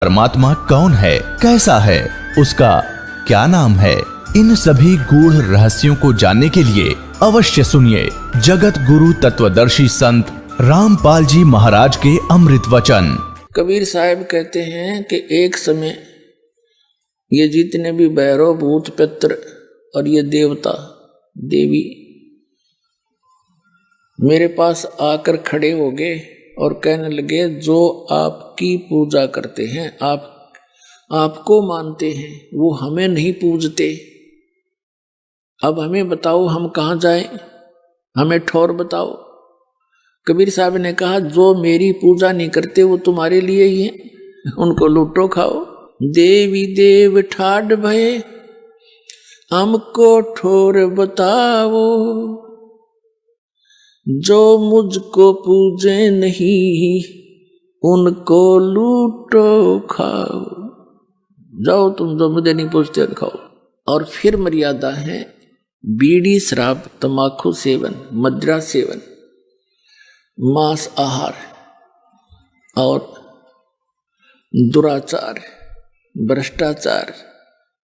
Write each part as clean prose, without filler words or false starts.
परमात्मा कौन है, कैसा है, उसका क्या नाम है, इन सभी गूढ़ रहस्यों को जानने के लिए अवश्य सुनिए जगत गुरु तत्वदर्शी संत रामपाल जी महाराज के अमृत वचन। कबीर साहब कहते हैं कि एक समय ये जितने भी भैरव भूत पित्र और ये देवता देवी मेरे पास आकर खड़े हो गए और कहने लगे, जो आपकी पूजा करते हैं, आपको मानते हैं, वो हमें नहीं पूजते। अब हमें बताओ हम कहाँ जाएं, हमें ठौर बताओ। कबीर साहब ने कहा, जो मेरी पूजा नहीं करते वो तुम्हारे लिए ही हैं, उनको लूटो खाओ। देवी देव ठाड भये हमको ठौर बताओ, जो मुझको पूजे नहीं उनको लूटो खाओ। जाओ तुम जो मुझे नहीं पूछते खाओ। और फिर मर्यादा है बीड़ी शराब तंबाकू सेवन मदिरा सेवन मांस आहार और दुराचार भ्रष्टाचार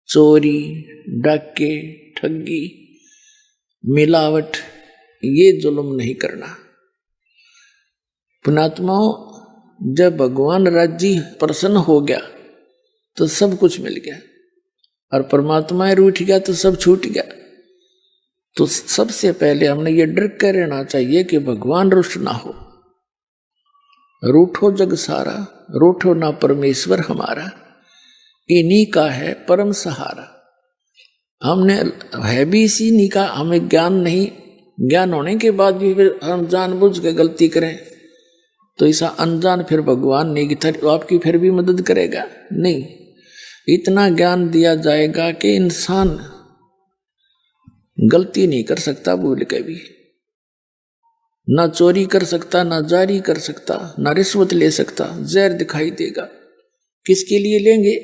चोरी डाके ठगी मिलावट ये जुल्म नहीं करना। पुण्यात्माओं, जब भगवान राज्य प्रसन्न हो गया तो सब कुछ मिल गया और परमात्मा रूठ गया तो सब छूट गया। तो सबसे पहले हमने ये डर कर रहना चाहिए कि भगवान रुष्ट ना हो। रूठो जग सारा रूठो ना परमेश्वर हमारा, इन्हीं का है परम सहारा। हमने है भी इसी नहीं का, हमें ज्ञान नहीं, ज्ञान होने के बाद भी फिर हम जानबूझ के गलती करें तो ऐसा अनजान फिर भगवान नहीं तो आपकी फिर भी मदद करेगा नहीं। इतना ज्ञान दिया जाएगा कि इंसान गलती नहीं कर सकता भूल के भी, ना चोरी कर सकता, ना जारी कर सकता, ना रिश्वत ले सकता। जहर दिखाई देगा, किसके लिए लेंगे?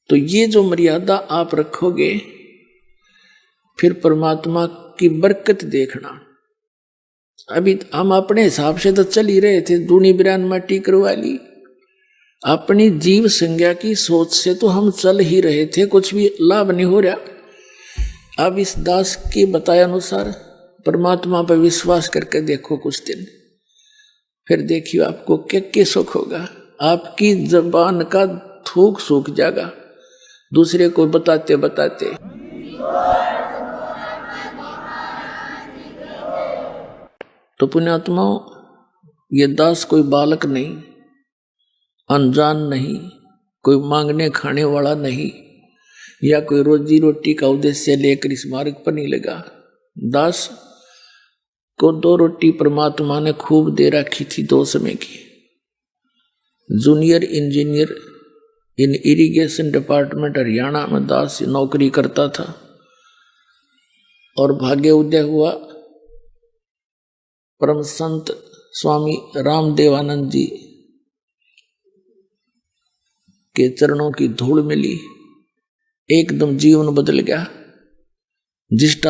तो ये जो मर्यादा आप रखोगे फिर परमात्मा की बरकत देखना। अभी हम अपने हिसाब से तो चल ही रहे थे, दूनी बिरान माटी करवा ली। अपनी जीव संज्ञा की सोच से तो हम चल ही रहे थे, कुछ भी लाभ नहीं हो रहा। अब इस दास के बताए अनुसार परमात्मा पर विश्वास करके देखो कुछ दिन, फिर देखियो आपको क्या सुख होगा। आपकी जबान का थूक सूख जाएगा दूसरे को बताते बताते। तो पुण्यात्माओं, ये दास कोई बालक नहीं, अनजान नहीं, कोई मांगने खाने वाला नहीं, या कोई रोजी रोटी का उद्देश्य लेकर इस मार्ग पर नहीं लगा। दास को 2 रोटी परमात्मा ने खूब दे रखी थी 2 समय की। जूनियर इंजीनियर इन इरिगेशन डिपार्टमेंट हरियाणा में दास नौकरी करता था और भाग्य उदय हुआ परम संत स्वामी रामदेवानंद जी के चरणों की धूल मिली, एकदम जीवन बदल गया। जिस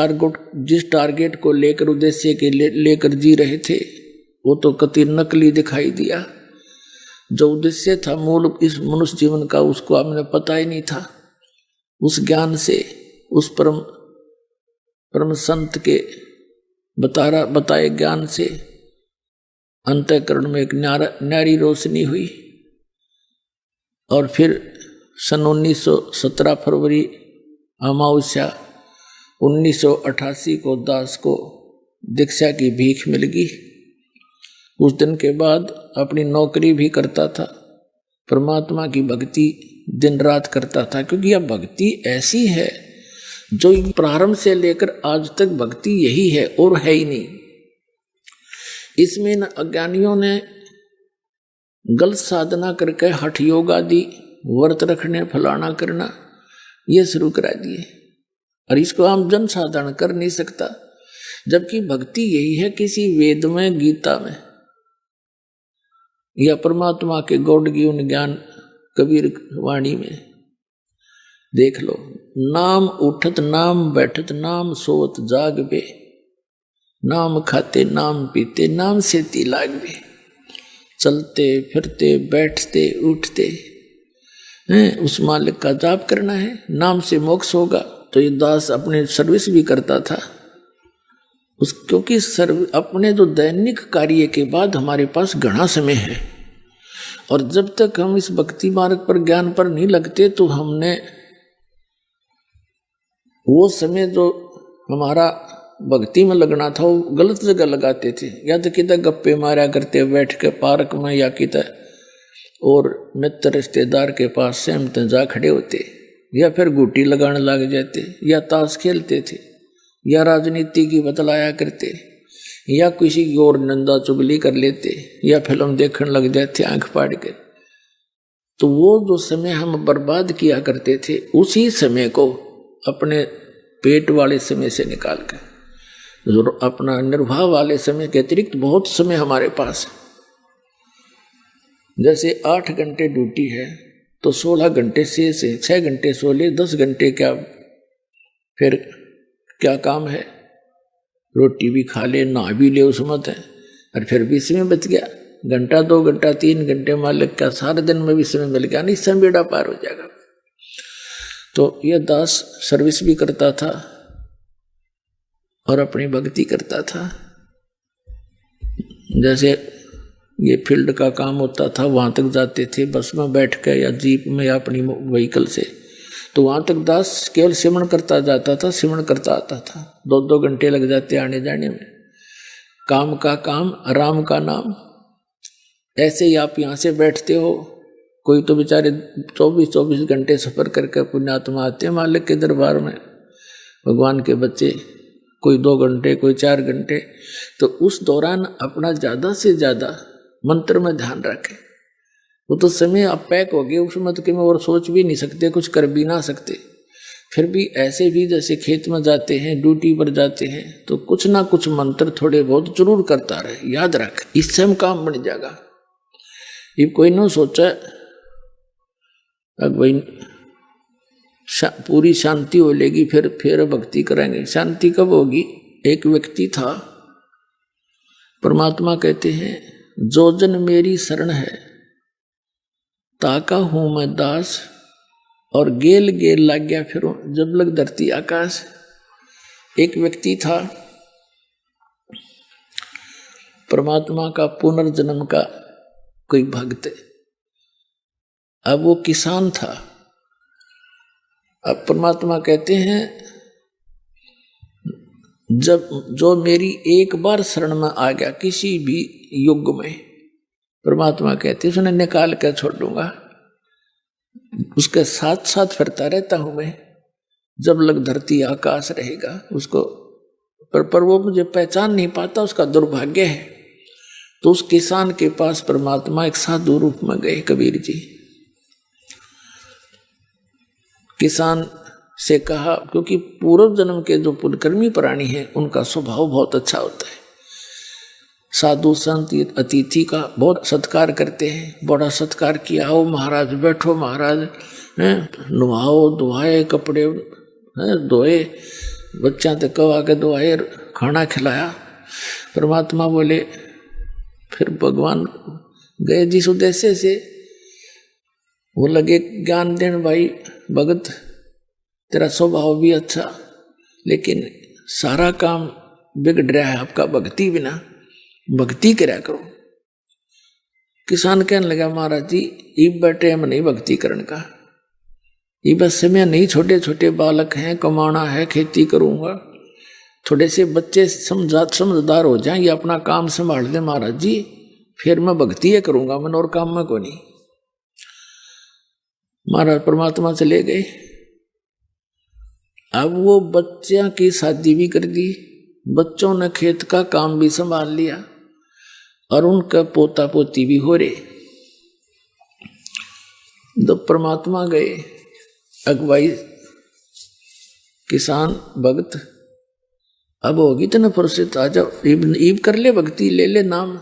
टारगेट को लेकर उद्देश्य के लेकर जी रहे थे वो तो कति नकली दिखाई दिया। जो उद्देश्य था मूल इस मनुष्य जीवन का, उसको हमने पता ही नहीं था। उस ज्ञान से, उस परम संत के बताए ज्ञान से अंतःकरण में एक न्यारी रोशनी हुई। और फिर सन 1917 फरवरी अमावस्या 1988 को दास को दीक्षा की भीख मिल गई। उस दिन के बाद अपनी नौकरी भी करता था, परमात्मा की भक्ति दिन रात करता था, क्योंकि यह भक्ति ऐसी है जो प्रारंभ से लेकर आज तक भक्ति यही है और है ही नहीं। इसमें अज्ञानियों ने गलत साधना करके हठ योग आदि व्रत रखने फलाना करना ये शुरू करा दिए, और इसको हम जन साधारण कर नहीं सकता। जबकि भक्ति यही है, किसी वेद में, गीता में या परमात्मा के गौड़ ज्ञान ज्ञान कबीर वाणी में देख लो। नाम उठत नाम बैठत नाम सोवत जाग बे, नाम खाते नाम पीते नाम से ती लाग बे। चलते फिरते बैठते उठते हैं, उस मालिक का जाप करना है, नाम से मोक्ष होगा। तो ये दास अपने सर्विस भी करता था क्योंकि अपने जो दैनिक कार्य के बाद हमारे पास घना समय है, और जब तक हम इस भक्ति मार्ग पर ज्ञान पर नहीं लगते तो हमने वो समय जो हमारा भक्ति में लगना था वो गलत जगह लगाते थे, या तो किधर गप्पे मारा करते बैठ के पार्क में, या किधर और मित्र रिश्तेदार के पास से हम जा खड़े होते, या फिर गुटी लगाने लग जाते, या ताश खेलते थे, या राजनीति की बतलाया करते, या किसी की और नंदा चुगली कर लेते, या फिल्म देखने लग जाते आंख फाड़ के। तो वो जो समय हम बर्बाद किया करते थे उसी समय को अपने पेट वाले समय से निकाल कर, जो अपना निर्वाह वाले समय के अतिरिक्त बहुत समय हमारे पास है। जैसे 8 घंटे ड्यूटी है तो 16 घंटे से 6 घंटे सो ले, 10 घंटे क्या फिर क्या काम है, रोटी भी खा ले, नहा भी ले उस मत है, और फिर भी समय बच गया, घंटा 2 घंटा 3 घंटे मालिक का सारे दिन में भी समय मिल गया, नहीं समय बेड़ा पार हो जाएगा। तो यह दास सर्विस भी करता था और अपनी भक्ति करता था। जैसे ये फील्ड का काम होता था, वहाँ तक जाते थे बस में बैठ के या जीप में या अपनी व्हीकल से, तो वहाँ तक दास केवल सिमरन करता जाता था, सिमरन करता आता था। 2-2 घंटे लग जाते आने जाने में। काम का काम, राम का नाम। ऐसे ही आप यहाँ से बैठते हो, कोई तो बेचारे 24-24 घंटे सफर करके पुण्यात्मा आते हैं मालिक के दरबार में, भगवान के बच्चे, कोई 2 घंटे कोई 4 घंटे। तो उस दौरान अपना ज़्यादा से ज़्यादा मंत्र में ध्यान रखें। वो तो समय आप पैक हो गए उसमें, तो कि मैं और सोच भी नहीं सकते, कुछ कर भी ना सकते। फिर भी ऐसे भी जैसे खेत में जाते हैं, ड्यूटी पर जाते हैं, तो कुछ ना कुछ मंत्र थोड़े बहुत जरूर करता रहे, याद रख, इससे हम काम बन जाएगा। ये कोई ना सोचा अब भाई पूरी शांति हो लेगी फिर भक्ति करेंगे। शांति कब होगी? एक व्यक्ति था, परमात्मा कहते हैं जो जन मेरी शरण है ताका हूं मैं दास, और गेल गेल लग गया फिर जब लग धरती आकाश। एक व्यक्ति था परमात्मा का पुनर्जन्म का कोई भक्त, अब वो किसान था। अब परमात्मा कहते हैं जब जो मेरी एक बार शरण में आ गया किसी भी युग में, परमात्मा कहते हैं उसने निकाल कर छोड़ दूंगा, उसके साथ साथ फिरता रहता हूं मैं जब लग धरती आकाश रहेगा उसको। पर वो मुझे पहचान नहीं पाता, उसका दुर्भाग्य है। तो उस किसान के पास परमात्मा एक साधु रूप में गए कबीर जी। किसान से कहा, क्योंकि पूर्व जन्म के जो पुण्यकर्मी प्राणी हैं उनका स्वभाव बहुत अच्छा होता है, साधु संत अतिथि का बहुत सत्कार करते हैं। बड़ा सत्कार किया, आओ महाराज बैठो महाराज, नुहाओ धुआए, कपड़े धोए, बच्चा तक कवा के धोआए, खाना खिलाया। परमात्मा बोले, फिर भगवान गए जिस उद्देश्य से, वो लगे ज्ञान देने, भाई भगत तेरा स्वभाव भी अच्छा, लेकिन सारा काम बिगड़ रहा है आपका भक्ति बिना, भक्ति करा करो। किसान कहने लगा, महाराज जी ये बैठे हम नहीं भक्ति करने का, ये बस समय नहीं, छोटे छोटे बालक हैं, कमाना है, खेती करूंगा, थोड़े से बच्चे समझदार हो जाएं, ये अपना काम संभाल दे महाराज जी, फिर मैं भक्ति है करूंगा, मैं और काम में को नहीं। महाराज परमात्मा चले गए। अब वो बच्चियां की शादी भी कर दी, बच्चों ने खेत का काम भी संभाल लिया, और उनका पोता पोती भी हो रहे। जब परमात्मा गए, अगुवाई किसान भक्त, अब होगी तो न फुर्सत, आ जाओ ईब कर ले, भक्ति ले ले नाम।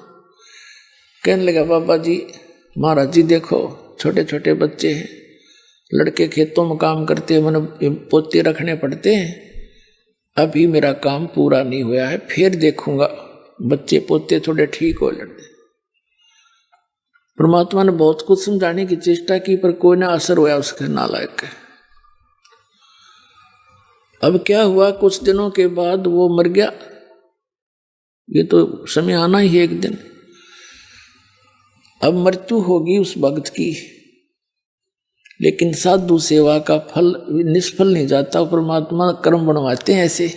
कहने लगा, बाबा जी महाराज जी देखो छोटे छोटे बच्चे हैं, लड़के खेतों में काम करते हैं, मैंने पोते रखने पड़ते हैं, अभी मेरा काम पूरा नहीं हुआ है, फिर देखूंगा बच्चे पोते थोड़े ठीक हो लड़ते। परमात्मा ने बहुत कुछ समझाने की चेष्टा की पर कोई ना असर हुआ उसके नालायक के। अब क्या हुआ, कुछ दिनों के बाद वो मर गया। ये तो समय आना ही है एक दिन। अब मृत्यु होगी उस भक्त की, लेकिन साधु सेवा का फल निष्फल नहीं जाता। परमात्मा कर्म बनवाते हैं ऐसे।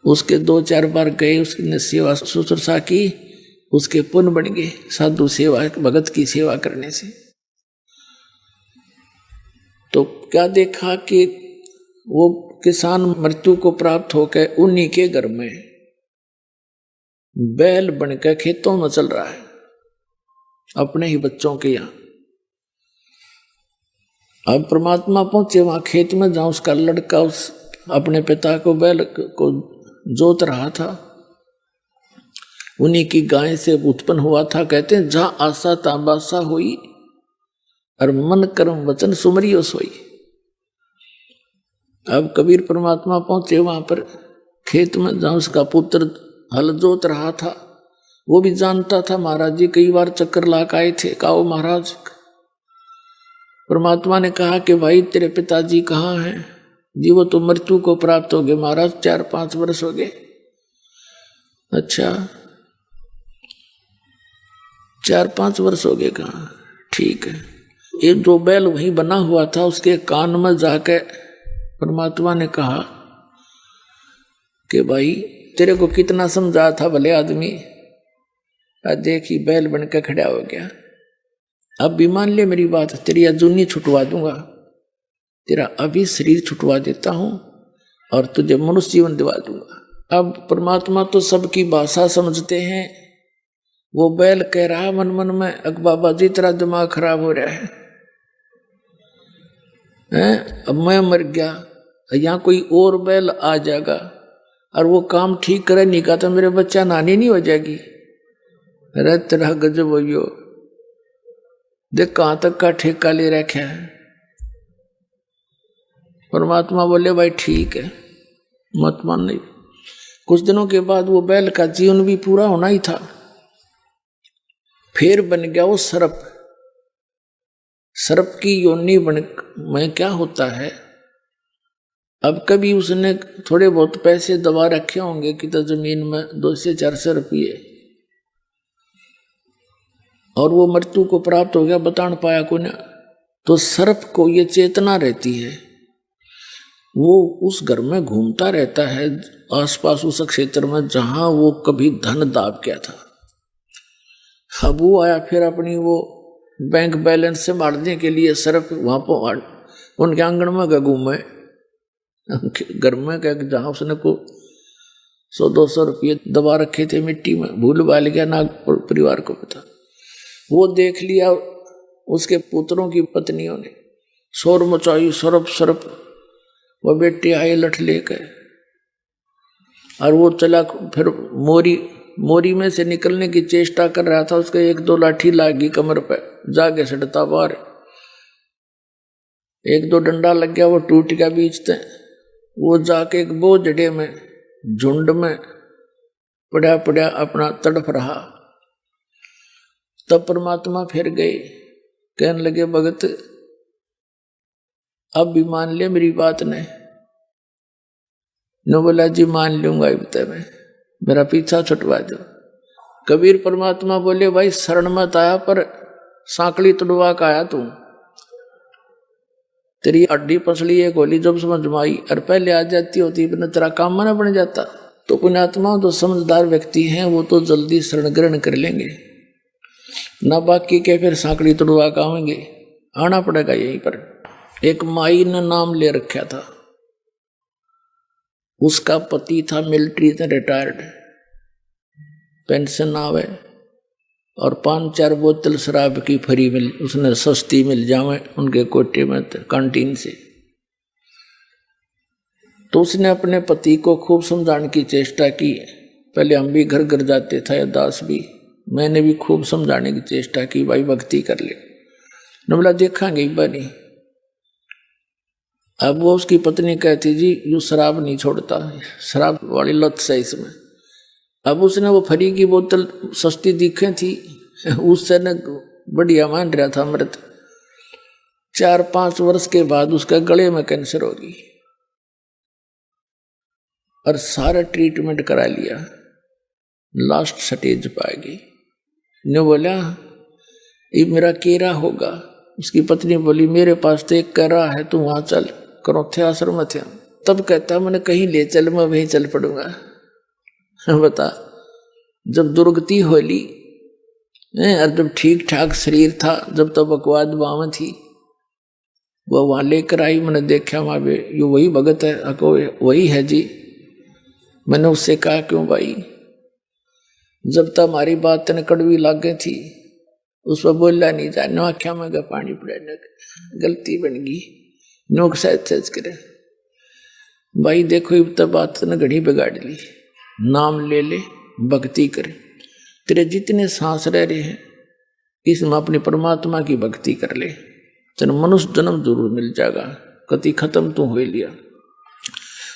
उसके 2-4 बार गए, उसने सेवा शुश्रूषा की, उसके पुण्य बन गए साधु सेवा भगत की सेवा करने से। तो क्या देखा कि वो किसान मृत्यु को प्राप्त होकर उन्हीं के घर में बैल बनकर खेतों में चल रहा है, अपने ही बच्चों के यहाँ। अब परमात्मा पहुंचे वहां खेत में, जहां उसका लड़का उस अपने पिता को बैल को जोत रहा था। उन्हीं की गाय से उत्पन्न हुआ था। कहते हैं जहां आशा ताबासा हुई और मन कर्म वचन सुमरियो सोई। अब कबीर परमात्मा पहुंचे वहां पर खेत में, जहां उसका पुत्र हल जोत रहा था। वो भी जानता था महाराज जी कई बार चक्कर लाक आए थे। कहा महाराज, परमात्मा ने कहा कि भाई तेरे पिताजी कहाँ हैं? जी वो तो मृत्यु को प्राप्त हो गए महाराज, 4-5 वर्ष हो गए। अच्छा 4-5 वर्ष हो गए, कहाँ? ठीक है। एक जो बैल वहीं बना हुआ था, उसके कान में जाकर परमात्मा ने कहा कि भाई तेरे को कितना समझा था भले आदमी, देखी बैल बनकर खड़ा हो गया। अब भी मान ले मेरी बात, तेरी अजूनी छुटवा दूंगा, तेरा अभी शरीर छुटवा देता हूं और तुझे मनुष्य जीवन दिवा दूंगा। अब परमात्मा तो सबकी भाषा समझते हैं। वो बैल कह रहा मन मन में, अक बाबा जी तेरा दिमाग खराब हो रहा है? अब मैं मर गया, यहाँ कोई और बैल आ जाएगा और वो काम ठीक करे नहीं का तो मेरे बच्चा नानी नहीं हो जाएगी। अरे तेरा गजब हो, देख कहां तक का ठेका ले रखा है। परमात्मा बोले भाई ठीक है, मत मान। नहीं, कुछ दिनों के बाद वो बैल का जीवन भी पूरा होना ही था। फिर बन गया वो सर्प। सर्प की योनि बन में क्या होता है, अब कभी उसने थोड़े बहुत पैसे दबा रखे होंगे कि तो जमीन में 200-400 रुपये, और वो मृत्यु को प्राप्त हो गया, बता न पाया को ना। तो सर्प को ये चेतना रहती है, वो उस घर में घूमता रहता है आसपास उस क्षेत्र में जहां वो कभी धन दाब गया था। अब वो आया फिर अपनी वो बैंक बैलेंस से मारने के लिए सर्प वहां पर उनके आंगन में गया घूमे, घर में गया जहां उसने को 100-200 रुपये दबा रखे थे मिट्टी में, भूल भाल गया ना परिवार को पता। वो देख लिया, उसके पुत्रों की पत्नियों ने शोर मचाई, सरप सरप। वो बेटे आए लठ लेकर और वो चला फिर मोरी में से निकलने की चेष्टा कर रहा था। उसके 1-2 लाठी लागी कमर पे, जागे सड़ता बाहर। 1-2 डंडा लग गया, वो टूट गया बीच से। वो जाके एक बोझड़े में झुंड में पड़ा पड़ा अपना तड़प रहा। तब परमात्मा फिर गए, कहने लगे भगत अब भी मान ले मेरी बात ने। नो बोला जी मान लूंगा, मैं मेरा पीछा छुटवा दो। कबीर परमात्मा बोले भाई शरण मत आया पर सांकली तुड़वा का आया तू। तेरी अड्डी पसली एक होली जब समझ में आई और पहले आ जाती होती बिना तेरा काम मना बन जाता। तो पुण्यात्मा जो समझदार व्यक्ति हैं वो तो जल्दी शरण ग्रहण कर लेंगे, ना बाकी के फिर सांकड़ी तुड़वा का आएंगे, आना पड़ेगा यहीं पर। एक माई ने नाम ले रखा था, उसका पति था मिलिट्री से रिटायर्ड, पेंशन आवे और 5-4 बोतल शराब की फ्री उसने सस्ती मिल जावे उनके कोटे में कैंटीन से। तो उसने अपने पति को खूब समझाने की चेष्टा की। पहले हम भी घर घर जाते थे, दास भी, मैंने भी खूब समझाने की चेष्टा की भाई भक्ति कर ले। न बोला देखांगे बनी। अब वो उसकी पत्नी कहती जी यू शराब नहीं छोड़ता, शराब वाली लत से इसमें। अब उसने वो फ्री की बोतल सस्ती दिखे थी उससे न बढ़िया मान रहा था मृत। 4-5 वर्ष के बाद उसका गले में कैंसर हो गई और सारा ट्रीटमेंट करा लिया, लास्ट स्टेज पर आ गई। ने बोला ये मेरा केरा होगा। उसकी पत्नी बोली मेरे पास तो एक केरा है, तू वहां चल, करोथे आश्रम में थे। तब कहता मैंने कहीं ले चल, मैं वहीं चल पड़ूंगा। बता, जब दुर्गति होली और जब ठीक ठाक शरीर था, जब तो बकवाद बाम थी, वो वहां लेकर आई। मैंने देखा वहां पे ये वही भगत है, अको वही है जी। मैंने उससे कहा क्यों भाई, जब तक हमारी बात तेने कड़वी लाग गई थी उस पर बोला नहीं जा, नो आख्या में पानी पड़ाने गलती बन गई, नोक सहज करे। भाई देखो अब तक बात ने घड़ी बिगाड़ ली। नाम ले ले, भक्ति करे, तेरे जितने सांस रह रहे हैं इसमें अपनी परमात्मा की भक्ति कर ले, तेरे मनुष्य जन्म जरूर मिल जाएगा। कति खत्म तू हो लिया।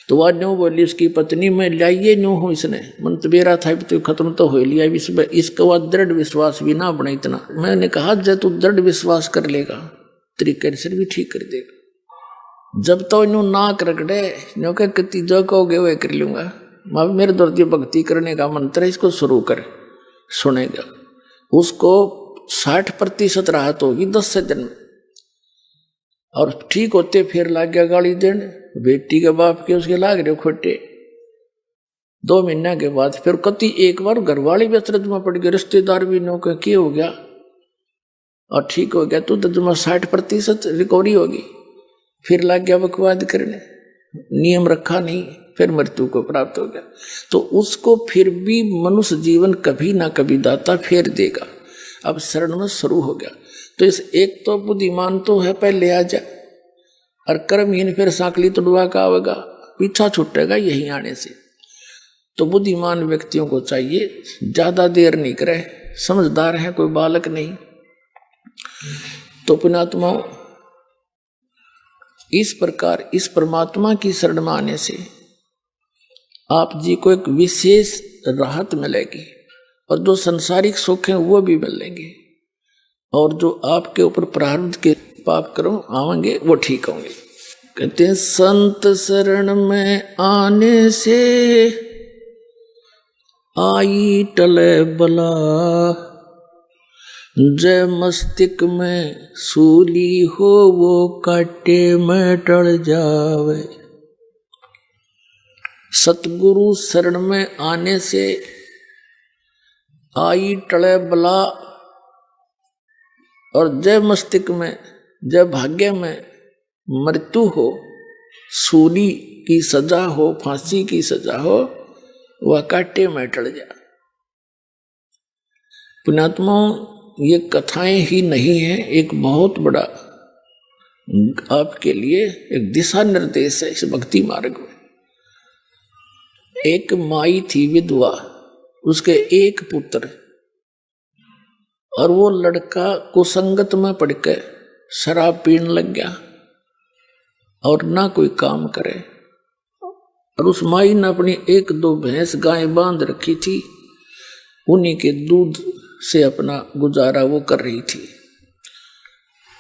तो वह न्यू बोली उसकी पत्नी, मैं लाइए न्यू हूँ इसने, मन तो बेरा था तो खत्म तो हो लिया, इसका वह दृढ़ विश्वास भी ना बना इतना। मैंने कहा जब तू दृढ़ विश्वास कर लेगा तेरी कैंसर भी ठीक कर देगा। जब तो इन्हों नाक रगड़े न्यू कह कति जो कहोगे वह कर लूंगा। माँ मेरे दर्द भक्ति करने का मंत्र है, इसको शुरू कर, सुनेगा। उसको 60% राहत होगी 10 दिन में, और ठीक होते फिर लाग गया गाली देने। बेटी के बाप के उसके लाग रहे खोटे। 2 महीने के बाद फिर कति एक बार घरवाली भी अचरज में पड़ गए, रिश्तेदार भी नो के हो गया और ठीक हो गया, तू तो जमा 60% रिकवरी होगी। फिर लाग गया बकवाद करने, नियम रखा नहीं, फिर मृत्यु को प्राप्त हो गया। तो उसको फिर भी मनुष्य जीवन कभी ना कभी दाता फेर देगा। अब शरण में शुरू हो गया। तो इस एक तो बुद्धिमान तो है पहले आ जा, और कर्महीन फिर सांकली तोड़वा का आवेगा, पीछा छूटेगा यही आने से। तो बुद्धिमान व्यक्तियों को चाहिए ज्यादा देर नहीं करे, समझदार है, कोई बालक नहीं। तो पुण्यात्माओं, इस प्रकार इस परमात्मा की शरण में आने से आप जी को एक विशेष राहत मिलेगी, और जो संसारिक सुख हैं वो भी मिलेंगे, और जो आपके ऊपर प्रारब्ध के पाप कर्म आवेंगे वो ठीक होंगे। कहते हैं संत शरण में आने से आई टले बला, जय मस्तिष्क में सूली हो वो काटे में टल जावे। सतगुरु शरण में आने से आई टले बला, और जय मस्तिष्क में, जय भाग्य में मृत्यु हो, सूली की सजा हो, फांसी की सजा हो, वह काटे में टल जा। पुण्यात्माओं, ये कथाएं ही नहीं है, एक बहुत बड़ा आपके लिए एक दिशा निर्देश है इस भक्ति मार्ग में। एक माई थी विधवा, उसके एक पुत्र, और वो लड़का कुसंगत में पड़कर शराब पीने लग गया और ना कोई काम करे। और उस माई ने अपनी 1-2 भैंस गाय बांध रखी थी, उन्हीं के दूध से अपना गुजारा वो कर रही थी।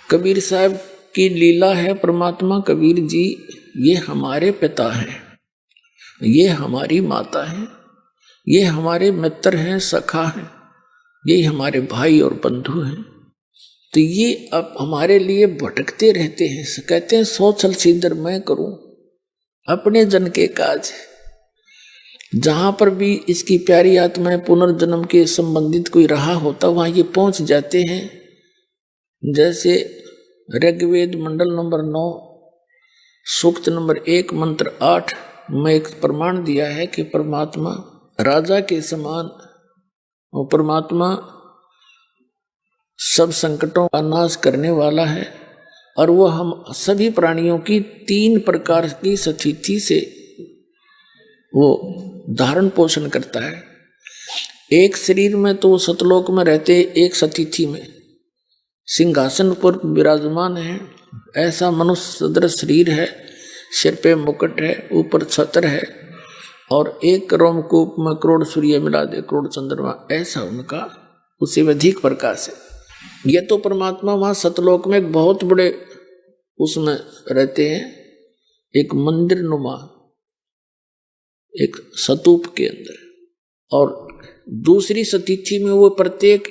कबीर साहब की लीला है, परमात्मा कबीर जी ये हमारे पिता हैं, ये हमारी माता हैं, ये हमारे मित्र हैं, सखा हैं, ये हमारे भाई और बंधु हैं। तो ये अब हमारे लिए भटकते रहते हैं। कहते हैं 100 छल सीधर मैं करूं अपने जन के काज। जहां पर भी इसकी प्यारी आत्माएं पुनर्जन्म के संबंधित कोई रहा होता वहां ये पहुंच जाते हैं। जैसे ऋग्वेद मंडल नंबर 9 सूक्त नंबर 1 मंत्र 8 में एक प्रमाण दिया है कि परमात्मा राजा के समान, और परमात्मा सब संकटों का नाश करने वाला है, और वो हम सभी प्राणियों की 3 प्रकार की स्थिति से वो धारण पोषण करता है। एक शरीर में तो सतलोक में रहते, एक स्थिति में सिंहासन पर विराजमान है, ऐसा मनुष्य सदृश शरीर है, सिर पे मुकुट है, ऊपर छत्र है, और एक रोमकूप में करोड़ सूर्य मिला दे करोड़ चंद्रमा, ऐसा उनका उससे अधिक प्रकाश है। ये तो परमात्मा वहां सतलोक में एक बहुत बड़े उसमें रहते हैं, एक मंदिर नुमा, एक स्तूप के अंदर, और दूसरी स्थिति में वो प्रत्येक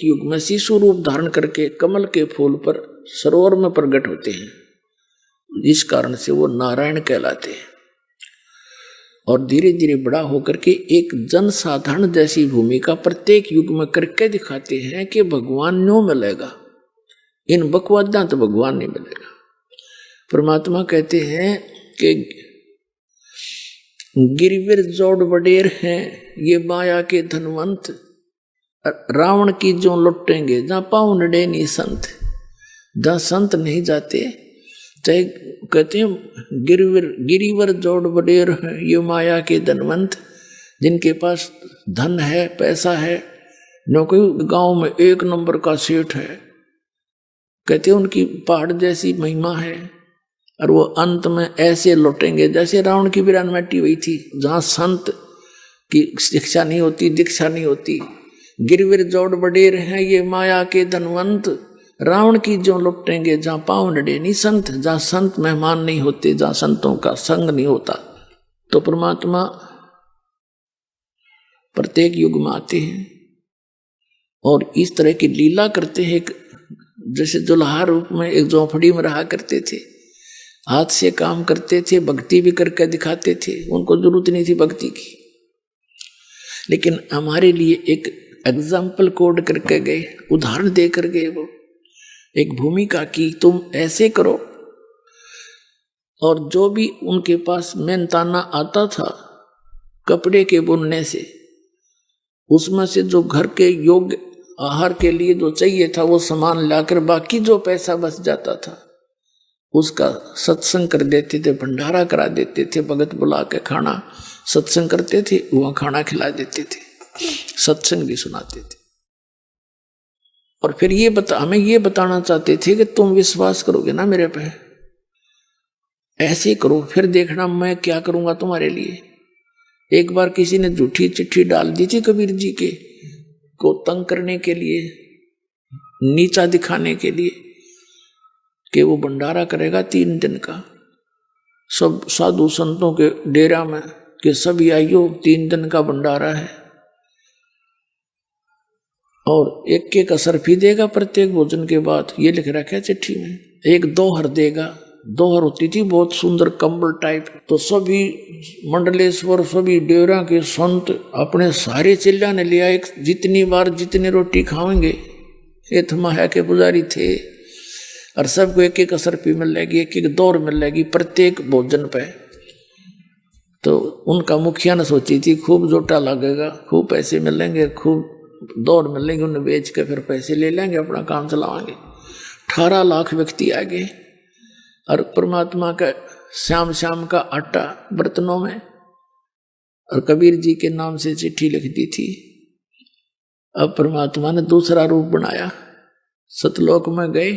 युग में शिशु रूप धारण करके कमल के फूल पर सरोवर में प्रकट होते हैं। इस कारण से वो नारायण कहलाते हैं। और धीरे धीरे बड़ा होकर के एक जनसाधारण जैसी भूमिका प्रत्येक युग में करके दिखाते हैं कि भगवान न्यों मिलेगा, इन बकवादा तो भगवान नहीं मिलेगा। परमात्मा कहते हैं कि गिरवीर जोड़ बडेर हैं ये माया के धनवंत, रावण की जो लुटेंगे जहाँ पाँव नडे नहीं संत, जहाँ संत नहीं जाते, चाहे कहते हैं गिरिवर जोड़ बडेर हैं ये माया के धनवंत, जिनके पास धन है, पैसा है, न कोई गांव में एक नंबर का सेठ है, कहते हैं उनकी पहाड़ जैसी महिमा है, और वो अंत में ऐसे लौटेंगे जैसे रावण की वीरान मिट्टी हुई थी, जहाँ संत की शिक्षा नहीं होती, दीक्षा नहीं होती। गिरवीर जोड़ बडेर हैं ये माया के धनवंत, रावण की जो लुटेंगे जहाँ पाँव नडे नहीं संत, जहाँ संत मेहमान नहीं होते, जहाँ संतों का संग नहीं होता। तो परमात्मा प्रत्येक युग में आते हैं और इस तरह की लीला करते हैं। जैसे दुल्हा रूप में एक झोंपड़ी में रहा करते थे, हाथ से काम करते थे, भक्ति भी करके दिखाते थे, उनको जरूरत नहीं थी भक्ति की, लेकिन हमारे लिए एक एग्जाम्पल कोड करके गए, उदाहरण दे कर गए, वो एक भूमिका की तुम ऐसे करो। और जो भी उनके पास मेहनताना आता था कपड़े के बुनने से, उसमें से जो घर के योग्य आहार के लिए जो चाहिए था वो सामान लाकर बाकी जो पैसा बच जाता था उसका सत्संग कर देते थे, भंडारा करा देते थे, भगत बुला के खाना सत्संग करते थे, वहाँ खाना खिला देते थे, सत्संग भी सुनाते थे। और फिर हमें ये बताना चाहते थे कि तुम विश्वास करोगे ना मेरे पे, ऐसे करो फिर देखना मैं क्या करूंगा तुम्हारे लिए। एक बार किसी ने झूठी चिट्ठी डाल दी थी कबीर जी के को तंग करने के लिए, नीचा दिखाने के लिए, कि वो भंडारा करेगा 3 दिन का, सब साधु संतों के डेरा में कि सभी आइयो 3 दिन का भंडारा है, और एक असर भी देगा प्रत्येक भोजन के बाद। ये लिख रखा है चिट्ठी में। एक दोहर देगा, दोहर होती थी बहुत सुंदर कंबल टाइप। तो सभी मंडलेश्वर, सभी डेरा के संत अपने सारे चिल्ला ने लिया, एक जितनी बार जितनी रोटी खाएंगे, ये थमाया के पुजारी थे, और सबको एक असर भी मिल जाएगी, एक दौर मिल जाएगी प्रत्येक भोजन पे। तो उनका मुखिया ने सोची थी खूब जोटा लगेगा, खूब पैसे मिलेंगे, खूब दौड़ मिलेंगे, उन्हें बेच के फिर पैसे ले लेंगे, अपना काम चलाएंगे। 18 लाख व्यक्ति आ गए, और परमात्मा का शाम का आटा बर्तनों में, और कबीर जी के नाम से चिट्ठी लिख दी थी। अब परमात्मा ने दूसरा रूप बनाया, सतलोक में गए,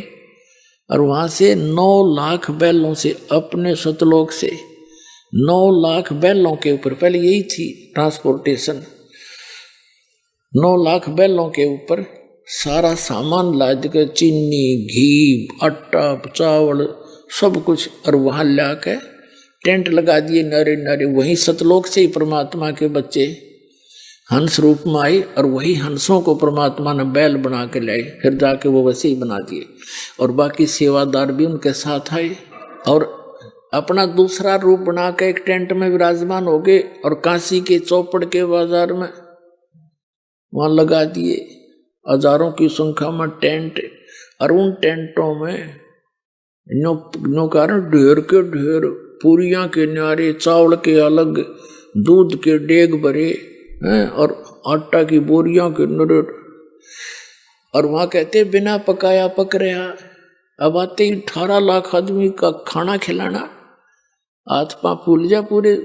और वहां से 9 लाख बैलों से, अपने सतलोक से 9 लाख बैलों के ऊपर, पहले यही थी ट्रांसपोर्टेशन, 9 लाख बैलों के ऊपर सारा सामान लाद के, चीनी, घी, आटा, चावल, सब कुछ, और वहां ला के टेंट लगा दिए नारे नारे। वहीं सतलोक से ही परमात्मा के बच्चे हंस रूप में आए, और वही हंसों को परमात्मा ने बैल बना के लाए, फिर जाके वो वैसे ही बना दिए, और बाकी सेवादार भी उनके साथ आए, और अपना दूसरा रूप बना के एक टेंट में विराजमान हो गए, और काशी के चौपड़ के बाजार में वहां लगा दिए हजारों की संख्या में टेंट, और उन टेंटों में नो कारण ढेर के ढेर पूरियां के न्यारे, चावल के अलग, दूध के डेग भरे हैं, और आटा की बोरियां के नरे। और वहां कहते बिना पकाया पक रहा। अब आते ही 18 लाख आदमी का खाना खिलाना, हाथ पांव फूल जा पूरे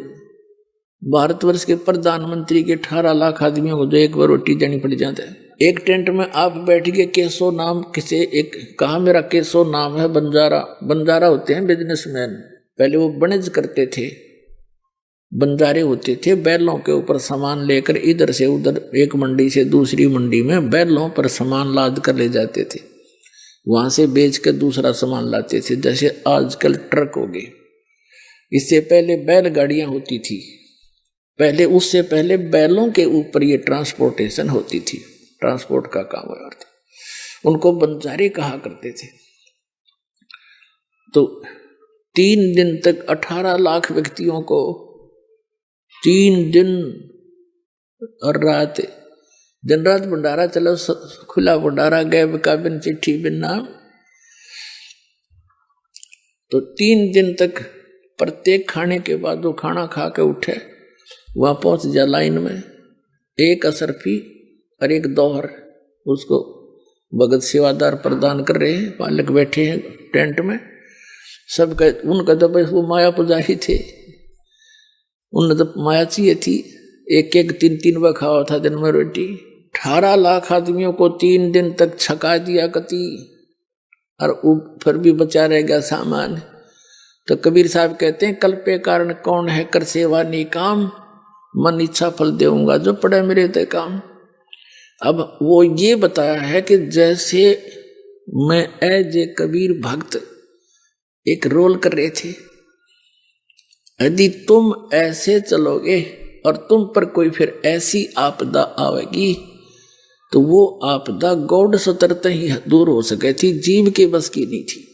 भारतवर्ष के प्रधानमंत्री के 18 लाख आदमियों को जो एक बार रोटी देनी पड़ जाता है। एक टेंट में आप बैठ गए, केशव नाम किसे एक कहा, मेरा केशव नाम है, बंजारा होते हैं बिजनेसमैन, पहले वो वणिज करते थे, बंजारे होते थे, बैलों के ऊपर सामान लेकर इधर से उधर एक मंडी से दूसरी मंडी में बैलों पर सामान लाद कर ले जाते थे, वहां से बेच कर दूसरा सामान लाते थे, जैसे आजकल ट्रक हो गए। इससे पहले बैलगाड़ियां होती थी, पहले उससे पहले बैलों के ऊपर ये ट्रांसपोर्टेशन होती थी, ट्रांसपोर्ट का काम हुआ था। उनको बंजारे कहा करते थे। तो 3 दिन तक 18 लाख व्यक्तियों को 3 दिन और रात, दिन रात भंडारा चलो, खुला भंडारा, गैब का बिन चिट्ठी बिन नाम। तो 3 दिन तक प्रत्येक खाने के बाद वो खाना खा के उठे, वहां पहुंच जा लाइन में, एक असरफी और एक दोहर, उसको भगत सेवादार प्रदान कर रहे हैं, पालक बैठे हैं टेंट में, सब उनका तो बस वो माया पुजारी थे, उन्हें तो माया चाहिए थी, एक एक 3-3 बार खावा था दिन में रोटी। 18 लाख आदमियों को 3 दिन तक छका दिया कति, और फिर भी बचा रह गया सामान। तो कबीर साहब कहते हैं, कल पे कारण कौन है कर सेवा निकाम, मन इच्छा फल देऊंगा जो पड़े मेरे ते काम। अब वो ये बताया है कि जैसे मैं एज ए कबीर भक्त एक रोल कर रहे थे, यदि तुम ऐसे चलोगे और तुम पर कोई फिर ऐसी आपदा आवेगी, तो वो आपदा गौड़ सतरते ही दूर हो सके थी, जीव के बस की नहीं थी।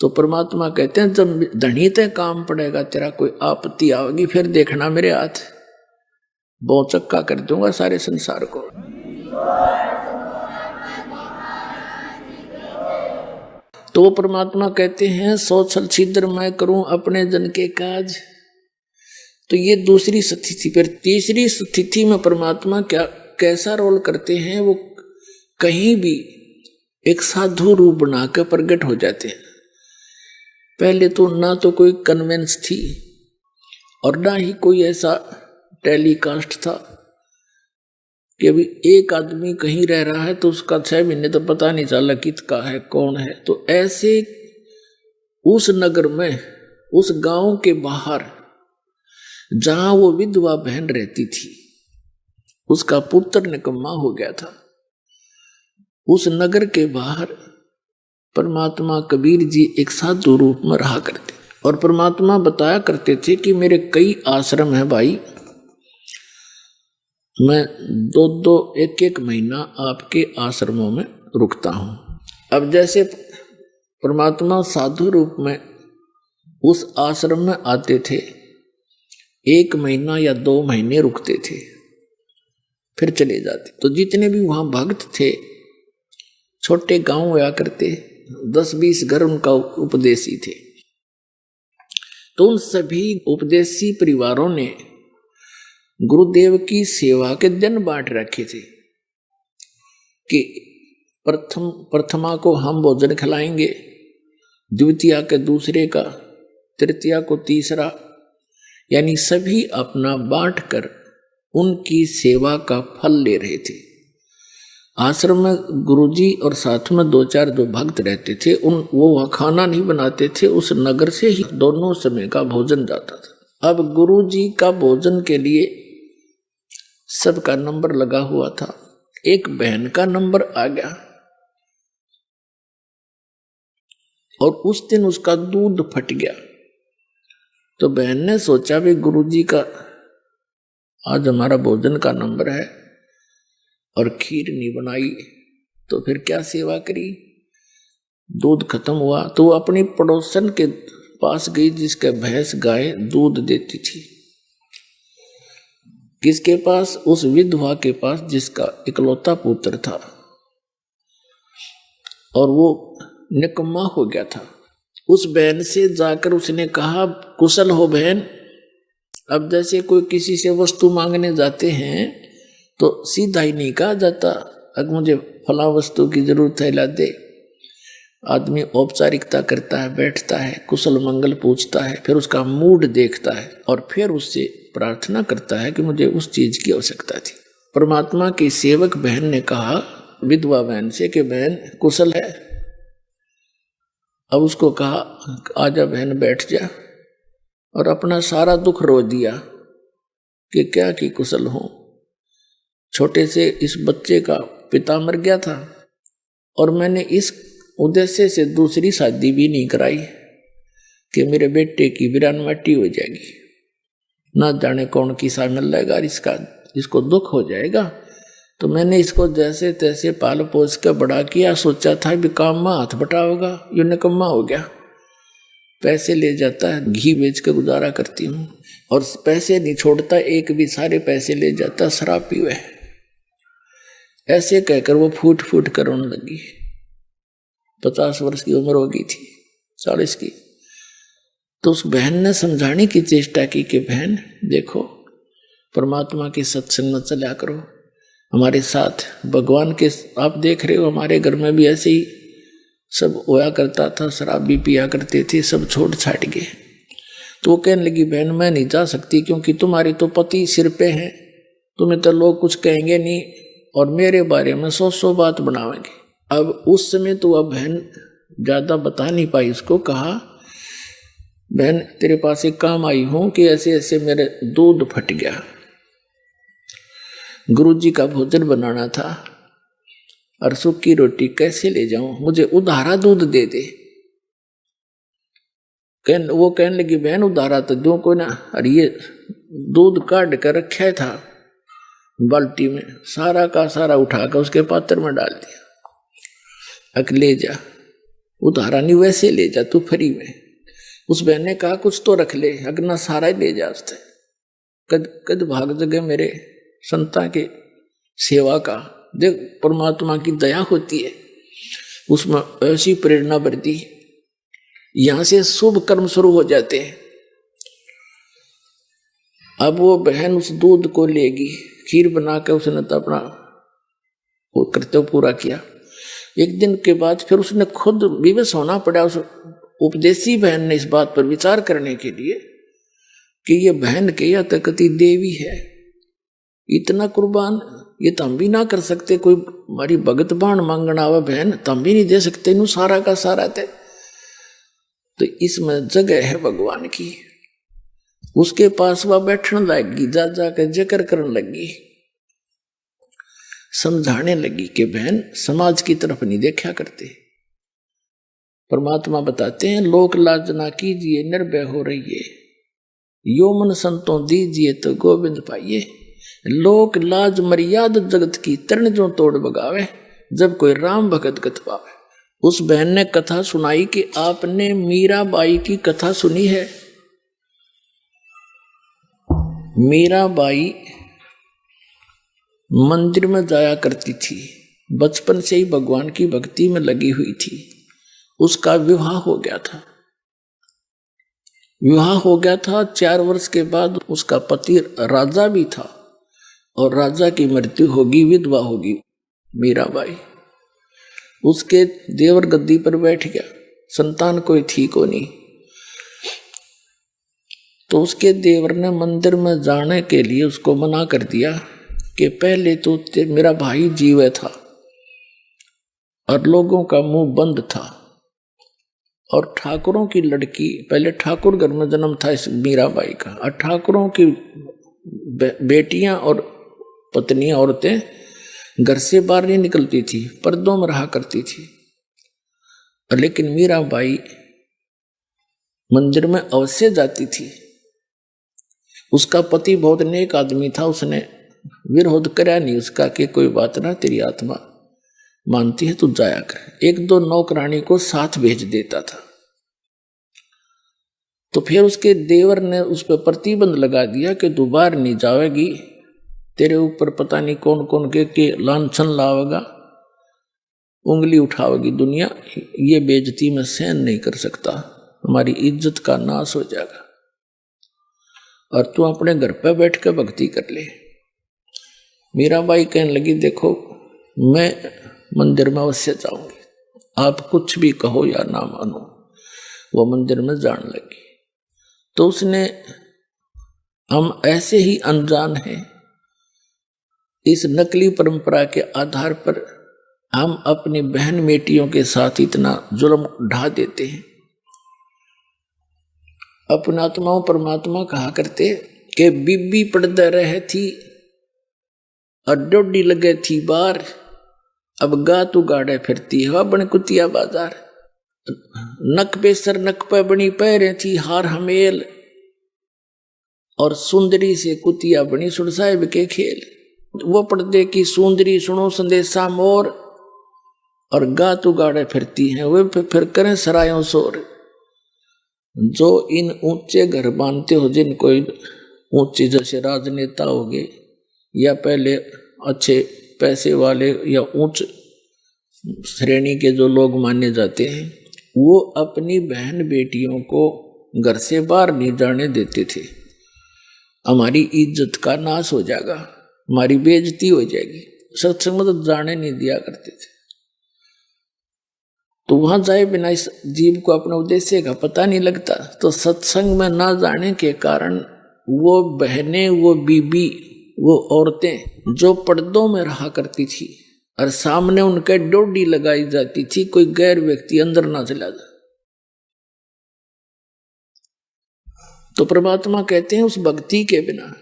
तो परमात्मा कहते हैं, जब धनी ते काम पड़ेगा, तेरा कोई आपत्ति आवेगी, फिर देखना मेरे हाथ बहुचक्का कर दूंगा सारे संसार को। तो वो परमात्मा कहते हैं, सो छल छिद्र मैं करूं अपने जन के काज। तो ये दूसरी स्थिति। फिर तीसरी स्थिति में परमात्मा कैसा रोल करते हैं, वो कहीं भी एक साधु रूप बनाकर प्रकट हो जाते हैं। पहले तो ना तो कोई कन्वेंस थी और ना ही कोई ऐसा टेलीकास्ट था कि अभी एक आदमी कहीं रह रहा है तो उसका 6 महीने तो पता नहीं चला किसका है, कौन है। तो ऐसे उस नगर में, उस गांव के बाहर जहां वो विधवा बहन रहती थी, उसका पुत्र निकम्मा हो गया था। उस नगर के बाहर परमात्मा कबीर जी एक साधु रूप में रहा करते, और परमात्मा बताया करते थे कि मेरे कई आश्रम हैं भाई, मैं 2-2, 1-1 महीना आपके आश्रमों में रुकता हूं। अब जैसे परमात्मा साधु रूप में उस आश्रम में आते थे, 1 महीना या 2 महीने रुकते थे, फिर चले जाते। तो जितने भी वहां भक्त थे, छोटे गांव हुआ करते, 10-20 घर उनका उपदेशी थे। तो उन सभी उपदेशी परिवारों ने गुरुदेव की सेवा के दिन बांट रखे थे कि प्रथमा को हम भोजन खिलाएंगे, द्वितीया के दूसरे का, तृतीया को तीसरा, यानी सभी अपना बांट कर उनकी सेवा का फल ले रहे थे। आश्रम में गुरुजी और साथ में 2-4 जो भक्त रहते थे, वो वहाँ खाना नहीं बनाते थे, उस नगर से ही दोनों समय का भोजन जाता था। अब गुरुजी का भोजन के लिए सबका नंबर लगा हुआ था। एक बहन का नंबर आ गया और उस दिन उसका दूध फट गया। तो बहन ने सोचा भी गुरुजी का आज हमारा भोजन का नंबर है और खीर नहीं बनाई, तो फिर क्या सेवा करी। दूध खत्म हुआ तो वो अपनी पड़ोसन के पास गई जिसके भैंस गाय दूध देती थी। किसके पास? उस विधवा के पास जिसका इकलौता पुत्र था और वो निकम्मा हो गया था। उस बहन से जाकर उसने कहा, कुशल हो बहन। अब जैसे कोई किसी से वस्तु मांगने जाते हैं तो सीधा ही नहीं कहा जाता, अगर मुझे फला वस्तु की जरूरत है ला दे। आदमी औपचारिकता करता है, बैठता है, कुशल मंगल पूछता है, फिर उसका मूड देखता है और फिर उससे प्रार्थना करता है कि मुझे उस चीज की आवश्यकता थी। परमात्मा की सेवक बहन ने कहा विधवा बहन से कि बहन कुशल है। अब उसको कहा आजा बहन बैठ जा, और अपना सारा दुख रो दिया कि क्या की कुशल हो। छोटे से इस बच्चे का पिता मर गया था और मैंने इस उद्देश्य से दूसरी शादी भी नहीं कराई कि मेरे बेटे की वीरान मट्टी हो जाएगी, ना जाने कौन किसा मिल जाएगा, इसको दुख हो जाएगा। तो मैंने इसको जैसे तैसे पाल पोस कर बड़ा किया। सोचा था भी काम में हाथ बटाओगा, ये निकम्मा हो गया। पैसे ले जाता है, घी बेच कर गुजारा करती हूँ और पैसे नहीं छोड़ता, एक भी सारे पैसे ले जाता, शराब पीवे। ऐसे कहकर वो फूट फूट कर रोने लगी। 50 वर्ष की उम्र हो गई थी, 40 की। तो उस बहन ने समझाने की चेष्टा की कि बहन देखो, परमात्मा के सत्संग में चला करो, हमारे साथ भगवान के। आप देख रहे हो हमारे घर में भी ऐसे ही सब होया करता था, शराब भी पिया करते थे, सब छोड़ छाट गए। तो वो कहने लगी बहन मैं नहीं जा सकती, क्योंकि तुम्हारे तो पति सिर पे हैं, तुम्हें तो लोग कुछ कहेंगे नहीं और मेरे बारे में 100 बात बनावेंगे। अब उस समय तो वह बहन ज्यादा बता नहीं पाई, उसको कहा बहन तेरे पास एक काम आई हूं कि ऐसे ऐसे मेरे दूध फट गया, गुरुजी का भोजन बनाना था और सूखी रोटी कैसे ले जाऊं, मुझे उधारा दूध दे दे। वो कहने लगी बहन उधारा तो दो को ना, अरे ये दूध काट कर रखा था बाल्टी में, सारा का सारा उठाकर उसके पात्र में डाल दिया। अक ले जा, उधारा नहीं वैसे ले जा तू फ्री में। उस बहन ने कहा कुछ तो रख ले, अगना सारा ही ले जा। कद भाग जगह मेरे संता के सेवा का। देख परमात्मा की दया होती है, उसमें ऐसी प्रेरणा बढ़ती, यहां से शुभ कर्म शुरू हो जाते हैं। अब वो बहन उस दूध को लेगी, खीर बनाकर उसने तो अपना वो कर्तव्य पूरा किया। एक दिन के बाद फिर उसने खुद विवश होना पड़ा उस उपदेशी बहन ने इस बात पर विचार करने के लिए कि ये बहन के या तकती देवी है, इतना कुर्बान ये तो हम भी ना कर सकते। कोई हमारी भगत बाण मांगना आवा बहन तो हम भी नहीं दे सकते, नु सारा का सारा थे। तो इसमें जगह है भगवान की। उसके पास वह बैठने लगी, जा जाकर जिक्र करने लगी, समझाने लगी कि बहन समाज की तरफ नहीं देखा करते। परमात्मा बताते हैं लोक लाज ना कीजिए, निर्भय हो रहिए, यो मन संतों दीजिए तो गोविंद पाइए। लोक लाज मर्याद जगत की, तरण जो तोड़ बगावे, जब कोई राम भगत गत पावे। उस बहन ने कथा सुनाई कि आपने मीराबाई की कथा सुनी है। मीराबाई मंदिर में जाया करती थी, बचपन से ही भगवान की भक्ति में लगी हुई थी। उसका विवाह हो गया था। 4 वर्ष के बाद उसका पति राजा भी था और राजा की मृत्यु होगी, विधवा होगी मीराबाई। उसके देवर गद्दी पर बैठ गया, संतान कोई थी को नहीं। तो उसके देवर ने मंदिर में जाने के लिए उसको मना कर दिया कि पहले तो मेरा भाई जीव था और लोगों का मुंह बंद था, और ठाकुरों की लड़की, पहले ठाकुर घर में जन्म था इस मीराबाई का, और ठाकुरों की बेटियां और पत्नियां औरतें घर से बाहर नहीं निकलती थी, पर्दों में रहा करती थी। लेकिन मीराबाई मंदिर में अवश्य जाती थी। उसका पति बहुत नेक आदमी था, उसने विरोध कराया नहीं उसका कि कोई बात ना, तेरी आत्मा मानती है तू जाया कर। 1-2 नौकरानी को साथ भेज देता था। तो फिर उसके देवर ने उस पर प्रतिबंध लगा दिया कि तू बाहर नहीं जाएगी, तेरे ऊपर पता नहीं कौन कौन के लांछन लावेगा, उंगली उठावेगी दुनिया, ये बेइज्जती में सहन नहीं कर सकता, हमारी इज्जत का नाश हो जाएगा, और तू अपने घर पर बैठ कर भक्ति कर ले। मीराबाई कहने लगी देखो मैं मंदिर में अवश्य जाऊंगी, आप कुछ भी कहो या ना मानो। वो मंदिर में जाने लगी। तो उसने, हम ऐसे ही अनजान हैं, इस नकली परंपरा के आधार पर हम अपनी बहन बेटियों के साथ इतना जुल्म ढा देते हैं। अपने आत्माओं परमात्मा कहा करते कि बीबी पड़दा रह थी और डोडी लगे थी बार, अब गात उगाड़े फिरती है बन कुतिया बाजार। नक पे सर नक पे बनी पैरे थी हार हमेल, और सुंदरी से कुतिया बनी सुन साहिब के खेल। वो पर्दे की सुंदरी सुनो संदेशा मोर, और गात उगाड़े फिरती हैं वे फिर करें सरायों शोर। जो इन ऊंचे घर बांधते हो, जिनको ऊंचे जैसे राजनेता हो गए या पहले अच्छे पैसे वाले या उच्च श्रेणी के जो लोग माने जाते हैं, वो अपनी बहन बेटियों को घर से बाहर नहीं जाने देते थे। हमारी इज्जत का नाश हो जाएगा, हमारी बेइज्जती हो जाएगी, सत्संग में तो जाने नहीं दिया करते थे। तो वहां जाए बिना इस जीव को अपने उद्देश्य का पता नहीं लगता। तो सत्संग में ना जाने के कारण वो बहनें, वो बीबी, वो औरतें जो पर्दों में रहा करती थी और सामने उनके डोडी लगाई जाती थी, कोई गैर व्यक्ति अंदर ना चला जाए। तो परमात्मा कहते हैं उस भक्ति के बिना,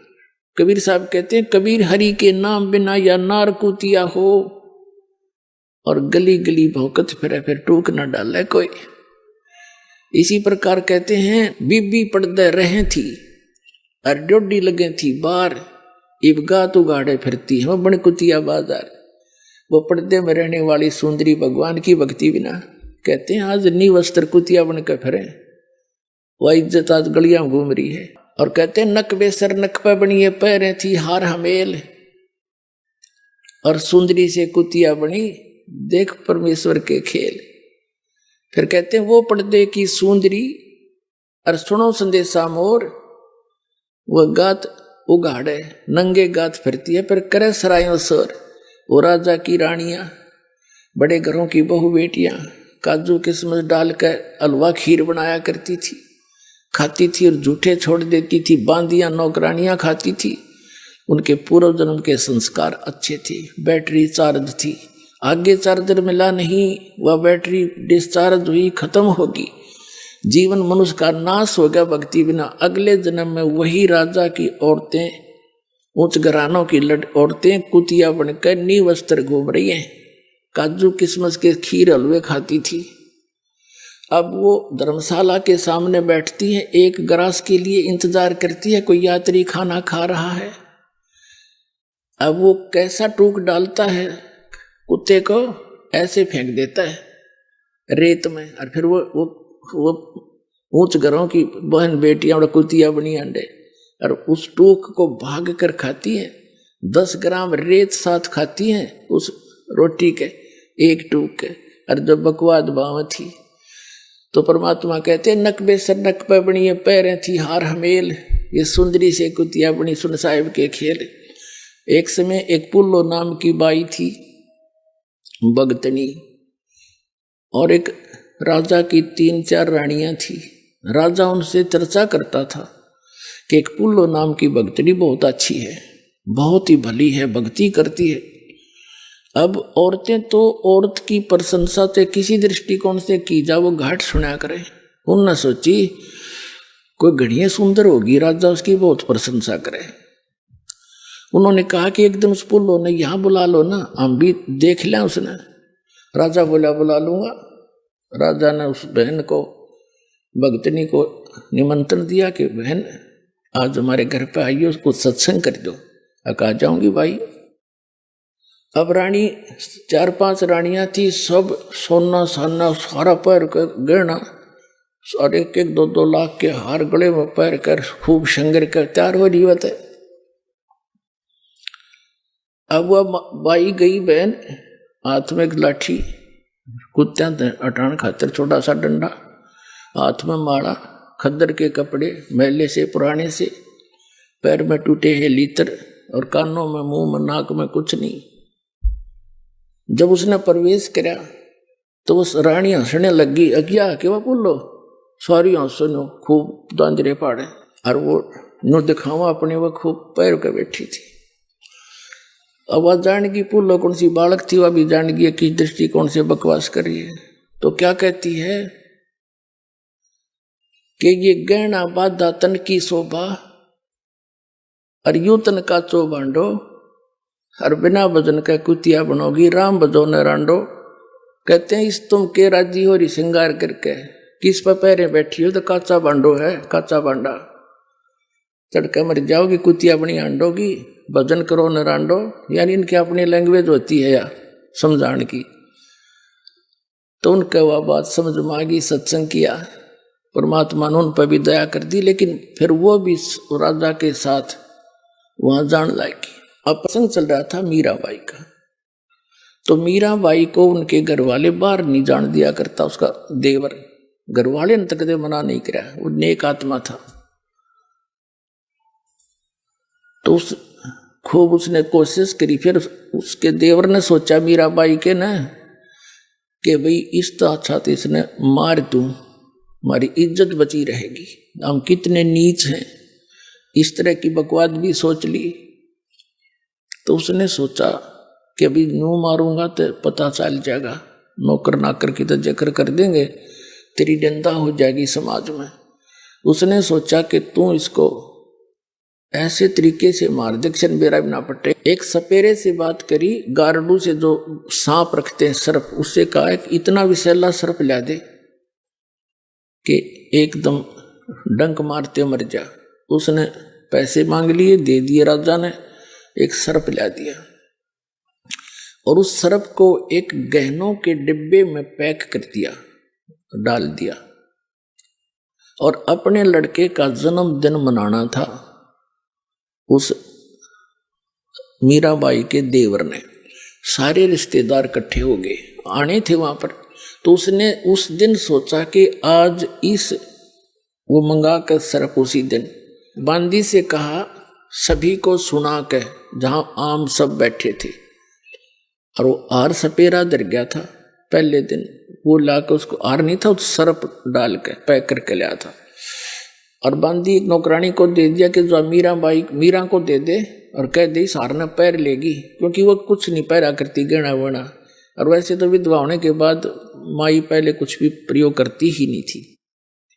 कबीर साहब कहते हैं कबीर हरि के नाम बिना या नार कुतिया हो, और गली गली भौकत फिर टूक न डाले कोई। इसी प्रकार कहते हैं बीबी पर्दे रहे थी और डोडी लगे थी बार, इब गात उगाड़े फिरती है बन कुतिया बाजार। वो पर्दे में रहने वाली सुंदरी भगवान की भक्ति बिना, कहते हैं आज नी वस्त्र कुतिया बन के फिरे, वह इज्जत आज गलियां में घूम रही है। और कहते हैं नक बेसर नक पे बनी है पैरे थी हार हमेल, और सुंदरी से कुतिया बनी देख परमेश्वर के खेल। फिर कहते हैं वो पर्दे की सुंदरी और सुनो संदेशा मोर, वह गात उगाड़े नंगे गात फिरती है फिर करे सरायों सर। वो राजा की रानियां, बड़े घरों की बहू बेटियां काजू किस्मत डालकर हलवा खीर बनाया करती थी, खाती थी और झूठे छोड़ देती थी। बांदियां नौकरानियां खाती थी, उनके पूर्व जन्म के संस्कार अच्छे थे। बैटरी चार्ज थी, आगे चार्जर मिला नहीं, वह बैटरी डिस्चार्ज हुई, खत्म होगी। जीवन मनुष्य का नाश हो गया भक्ति बिना। अगले जन्म में वही राजा की औरतें, उच्च घरानों की औरतें कुतिया बनकर नी वस्त्र घूम रही हैं, काजू किस्मस के खीर हलवे खाती थी। अब वो धर्मशाला के सामने बैठती है, एक ग्रास के लिए इंतजार करती है, कोई यात्री खाना खा रहा है। अब वो कैसा टूक डालता है, कुत्ते को ऐसे फेंक देता है रेत में, और फिर वो ऊंच घरों की बहन बेटियां और कुतिया बनी अंडे, और उस टूक को भाग कर खाती हैं। 10 ग्राम रेत साथ खाती हैं उस रोटी के एक टूक के। और जब बकवाद बाव थी तो परमात्मा कहते हैं नक बेसर नक पे बनी पैरें थी हार हमेल, ये सुंदरी से कुतिया बनी सुन साहिब के खेल। एक समय एक पुल्लो नाम की बाई थी भगतनी, और एक राजा की 3-4 रानियां थी। राजा उनसे चर्चा करता था कि एक पुल्लो नाम की भगतनी बहुत अच्छी है, बहुत ही भली है, भक्ति करती है। अब औरतें तो औरत की प्रशंसा से किसी दृष्टिकोण से की जा वो घाट सुना करे। उन्होंने सोची कोई घड़ियां सुंदर होगी, राजा उसकी बहुत प्रशंसा करे। उन्होंने कहा कि एक दिन उस पुल्लो ने यहाँ बुला लो ना, हम भी देख लें। उसने राजा बोला बुला लूंगा। राजा ने उस बहन को, भगतनी को निमंत्रण दिया कि बहन आज हमारे घर पे आइए, उसको सत्संग कर दो। कहा जाऊंगी भाई। अब रानी 4-5 रानियां थी, सब सोना साना सारा पैर कर गहना और 1-1, 2-2 लाख के हार गले में पैर कर खूब शंगर कर तैयार हो रही होते। अब वह बाई गई बहन, हाथ में एक लाठी, कुत्त्या हटाने खातिर छोटा सा डंडा, हाथ में माला, खद्दर के कपड़े मैले से पुराने से, पैर में टूटे हैं लीतर, और कानों में मुंह में नाक में कुछ नहीं। जब उसने प्रवेश किया तो उस रानी हंसने लगी, अज्ञा के वह बोलो सारी हंसनो खूब दांजरे पाड़े, और वो नो दिखावा अपने वह खूब पैर के बैठी थी। अब वह जान की पुल्लो कौन सी बालक थी, वह भी जान गई किस दृष्टिकोण से बकवास कर रही है। तो क्या कहती है, कि ये गहना बाधा तन की शोभा और यूं तन का चो बांडो और बिना भजन के कुतिया बनोगी राम भजो न रांडो। कहते हैं इस तुम के राजी हो रही श्रृंगार करके किस पर पैरे बैठी हो तो काचा बांडो है, काचा बांडा चढ़के मर जाओगी कुतिया बनी आंडोगी भजन करो न रांडो। यानी इनकी अपनी लैंग्वेज होती है या समझाने की। तो उनके वह बात समझ में आ गई, सत्संग किया, परमात्मा ने उन पर भी दया कर दी। लेकिन फिर वो भी राजा के साथ वहां जान लायकी। अब प्रसंग चल रहा था मीराबाई का। तो मीराबाई को उनके घर वाले बाहर नहीं जान दिया करता, उसका देवर। घर वाले ने तक दे मना नहीं किया, वो नेक आत्मा था। तो खूब उसने कोशिश करी। फिर उसके देवर ने सोचा मीराबाई के न कि भाई इस तो अच्छा तो इसने मार दूं, हमारी इज्जत बची रहेगी, हम कितने नीच हैं। इस तरह की बकवाद भी सोच ली। तो उसने सोचा कि अभी यूं मारूंगा तो पता चल जाएगा, नौकर नाकर की तो जिक्र कर देंगे, तेरी निंदा हो जाएगी समाज में। उसने सोचा कि तू इसको ऐसे तरीके से मार दे क्षण बेरा भी ना पटे। एक सपेरे से बात करी, गारडू से जो सांप रखते हैं सर्प, उससे कहा कि इतना विषैला सर्प ला दे कि एकदम डंक मारते मर जा। उसने पैसे मांग लिए, दे दिए राजा ने, एक सर्प ला दिया और उस सर्प को एक गहनों के डिब्बे में पैक कर दिया, डाल दिया। और अपने लड़के का जन्मदिन मनाना था उस मीराबाई के देवर ने। सारे रिश्तेदार इकट्ठे हो गए, आने थे वहां पर। तो उसने उस दिन सोचा कि आज इस वो मंगा कर सर्प उसी दिन बांदी से कहा सभी को सुना के, जहां आम सब बैठे थे। और वो आर सपेरा डर गया था पहले दिन, वो लाकर उसको आर नहीं था, उस सर्प डाल के पैक करके लाया था। और बांदी नौकरानी को दे दिया कि जो मीरा को दे दे और कह दे सार ने पैर लेगी, क्योंकि वो कुछ नहीं पैरा करती गहना वहना। और वैसे तो विधवा होने के बाद माई पहले कुछ भी प्रयोग करती ही नहीं थी।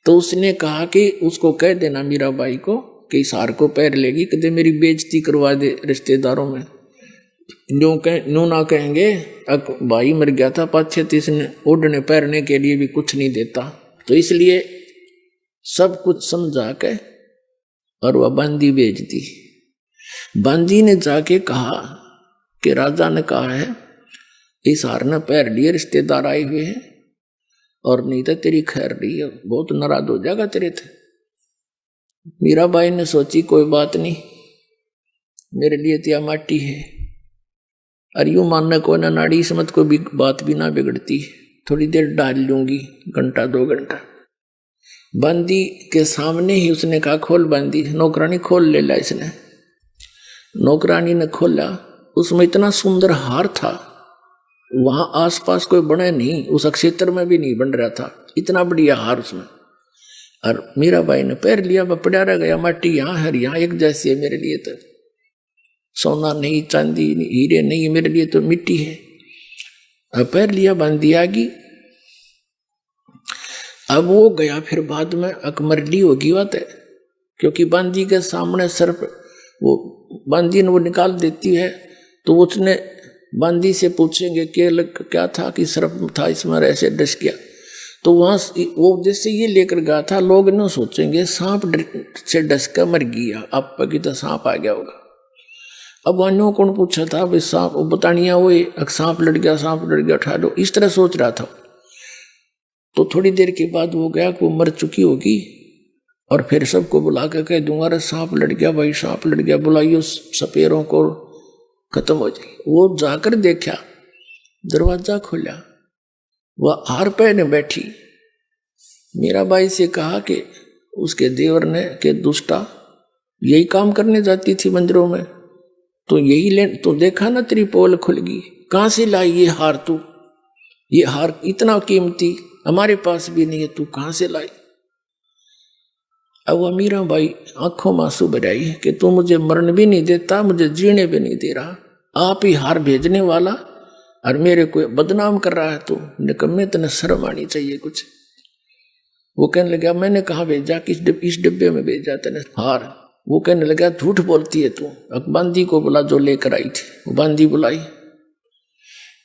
तो उसने कहा कि उसको कह देना मीराबाई को कि सार को पैर लेगी, कदे मेरी बेइज्जती करवा दे रिश्तेदारों में। न्यू ना कहेंगे अब भाई मर गया था पाछे, तो इसने ओढ़ने पैरने के लिए भी कुछ नहीं देता। तो इसलिए सब कुछ समझा के और वह बांदी भेज दी। बांदी ने जाके कहा कि राजा ने कहा है इस हार ने पैर लिए, रिश्तेदार आए हुए हैं, और नहीं तो तेरी खैर रही है, बहुत नाराज हो जाएगा तेरे थे। मीराबाई ने सोची कोई बात नहीं, मेरे लिए तिया माटी है। और यूं मानने को ना नाड़ी समझ को भी बात भी ना बिगड़ती, थोड़ी देर डाल लूंगी, घंटा 2 घंटा। बांदी के सामने ही उसने कहा खोल बांदी। नौकरानी खोल ले ला। इसने नौकरानी ने खोला, उसमें इतना सुंदर हार था, वहां आसपास कोई बने नहीं, उस क्षेत्र में भी नहीं बन रहा था, इतना बढ़िया हार उसमें। और मीराबाई ने पैर लिया, वह पड़ा रह गया। माटी यहाँ है यहाँ एक जैसी है, मेरे लिए तो सोना नहीं, चांदी नहीं, हीरे नहीं, मेरे लिए तो मिट्टी है। अब पैर लिया, बांदी आ गई। अब वो गया, फिर बाद में अकमरली होगी बात है, क्योंकि बांदी के सामने सर्प वो बांदी ने वो निकाल देती है। तो उसने बांदी से पूछेंगे क्या था कि सर्प था इसमें ऐसे डस गया। तो वहां वो जैसे ये लेकर गया था, लोग न सोचेंगे सांप से डस कर मर गया, आप की तो सांप आ गया होगा। अब अन्यों कौन पूछा था भाई सांप बतानिया हुए, सांप लड़ गया उठा लो, इस तरह सोच रहा था। तो थोड़ी देर के बाद वो गया कि वो मर चुकी होगी, और फिर सबको बुला कर कह दूंगा अरे सांप लड़ गया भाई, सांप लड़ गया, बुलाइयो सपेरों को, खत्म हो जाए। वो जाकर देखा, दरवाजा खोला, वह हार पहने बैठी। मीराबाई से कहा कि उसके देवर ने कि दुष्टा यही काम करने जाती थी मंदिरों में, तो यही ले तो देखा ना तेरी पोल खुल गई, कहां से लाई ये हार तू, ये हार इतना कीमती हमारे पास भी नहीं है, तू कहां से लाई। अब वह मीराबाई आंखों में आंसू भराई कि तू मुझे मरण भी नहीं देता, मुझे जीने भी नहीं दे रहा, आप ही हार भेजने वाला और मेरे को बदनाम कर रहा है, तो निकम्मे तने शर्म आनी चाहिए कुछ। वो कहने लगा मैंने कहाँ भेजा, इस डिब्बे में भेजा तेने हार। वो कहने लगा झूठ बोलती है तू, बांदी को बुला जो लेकर आई थी। वो बांदी बुलाई।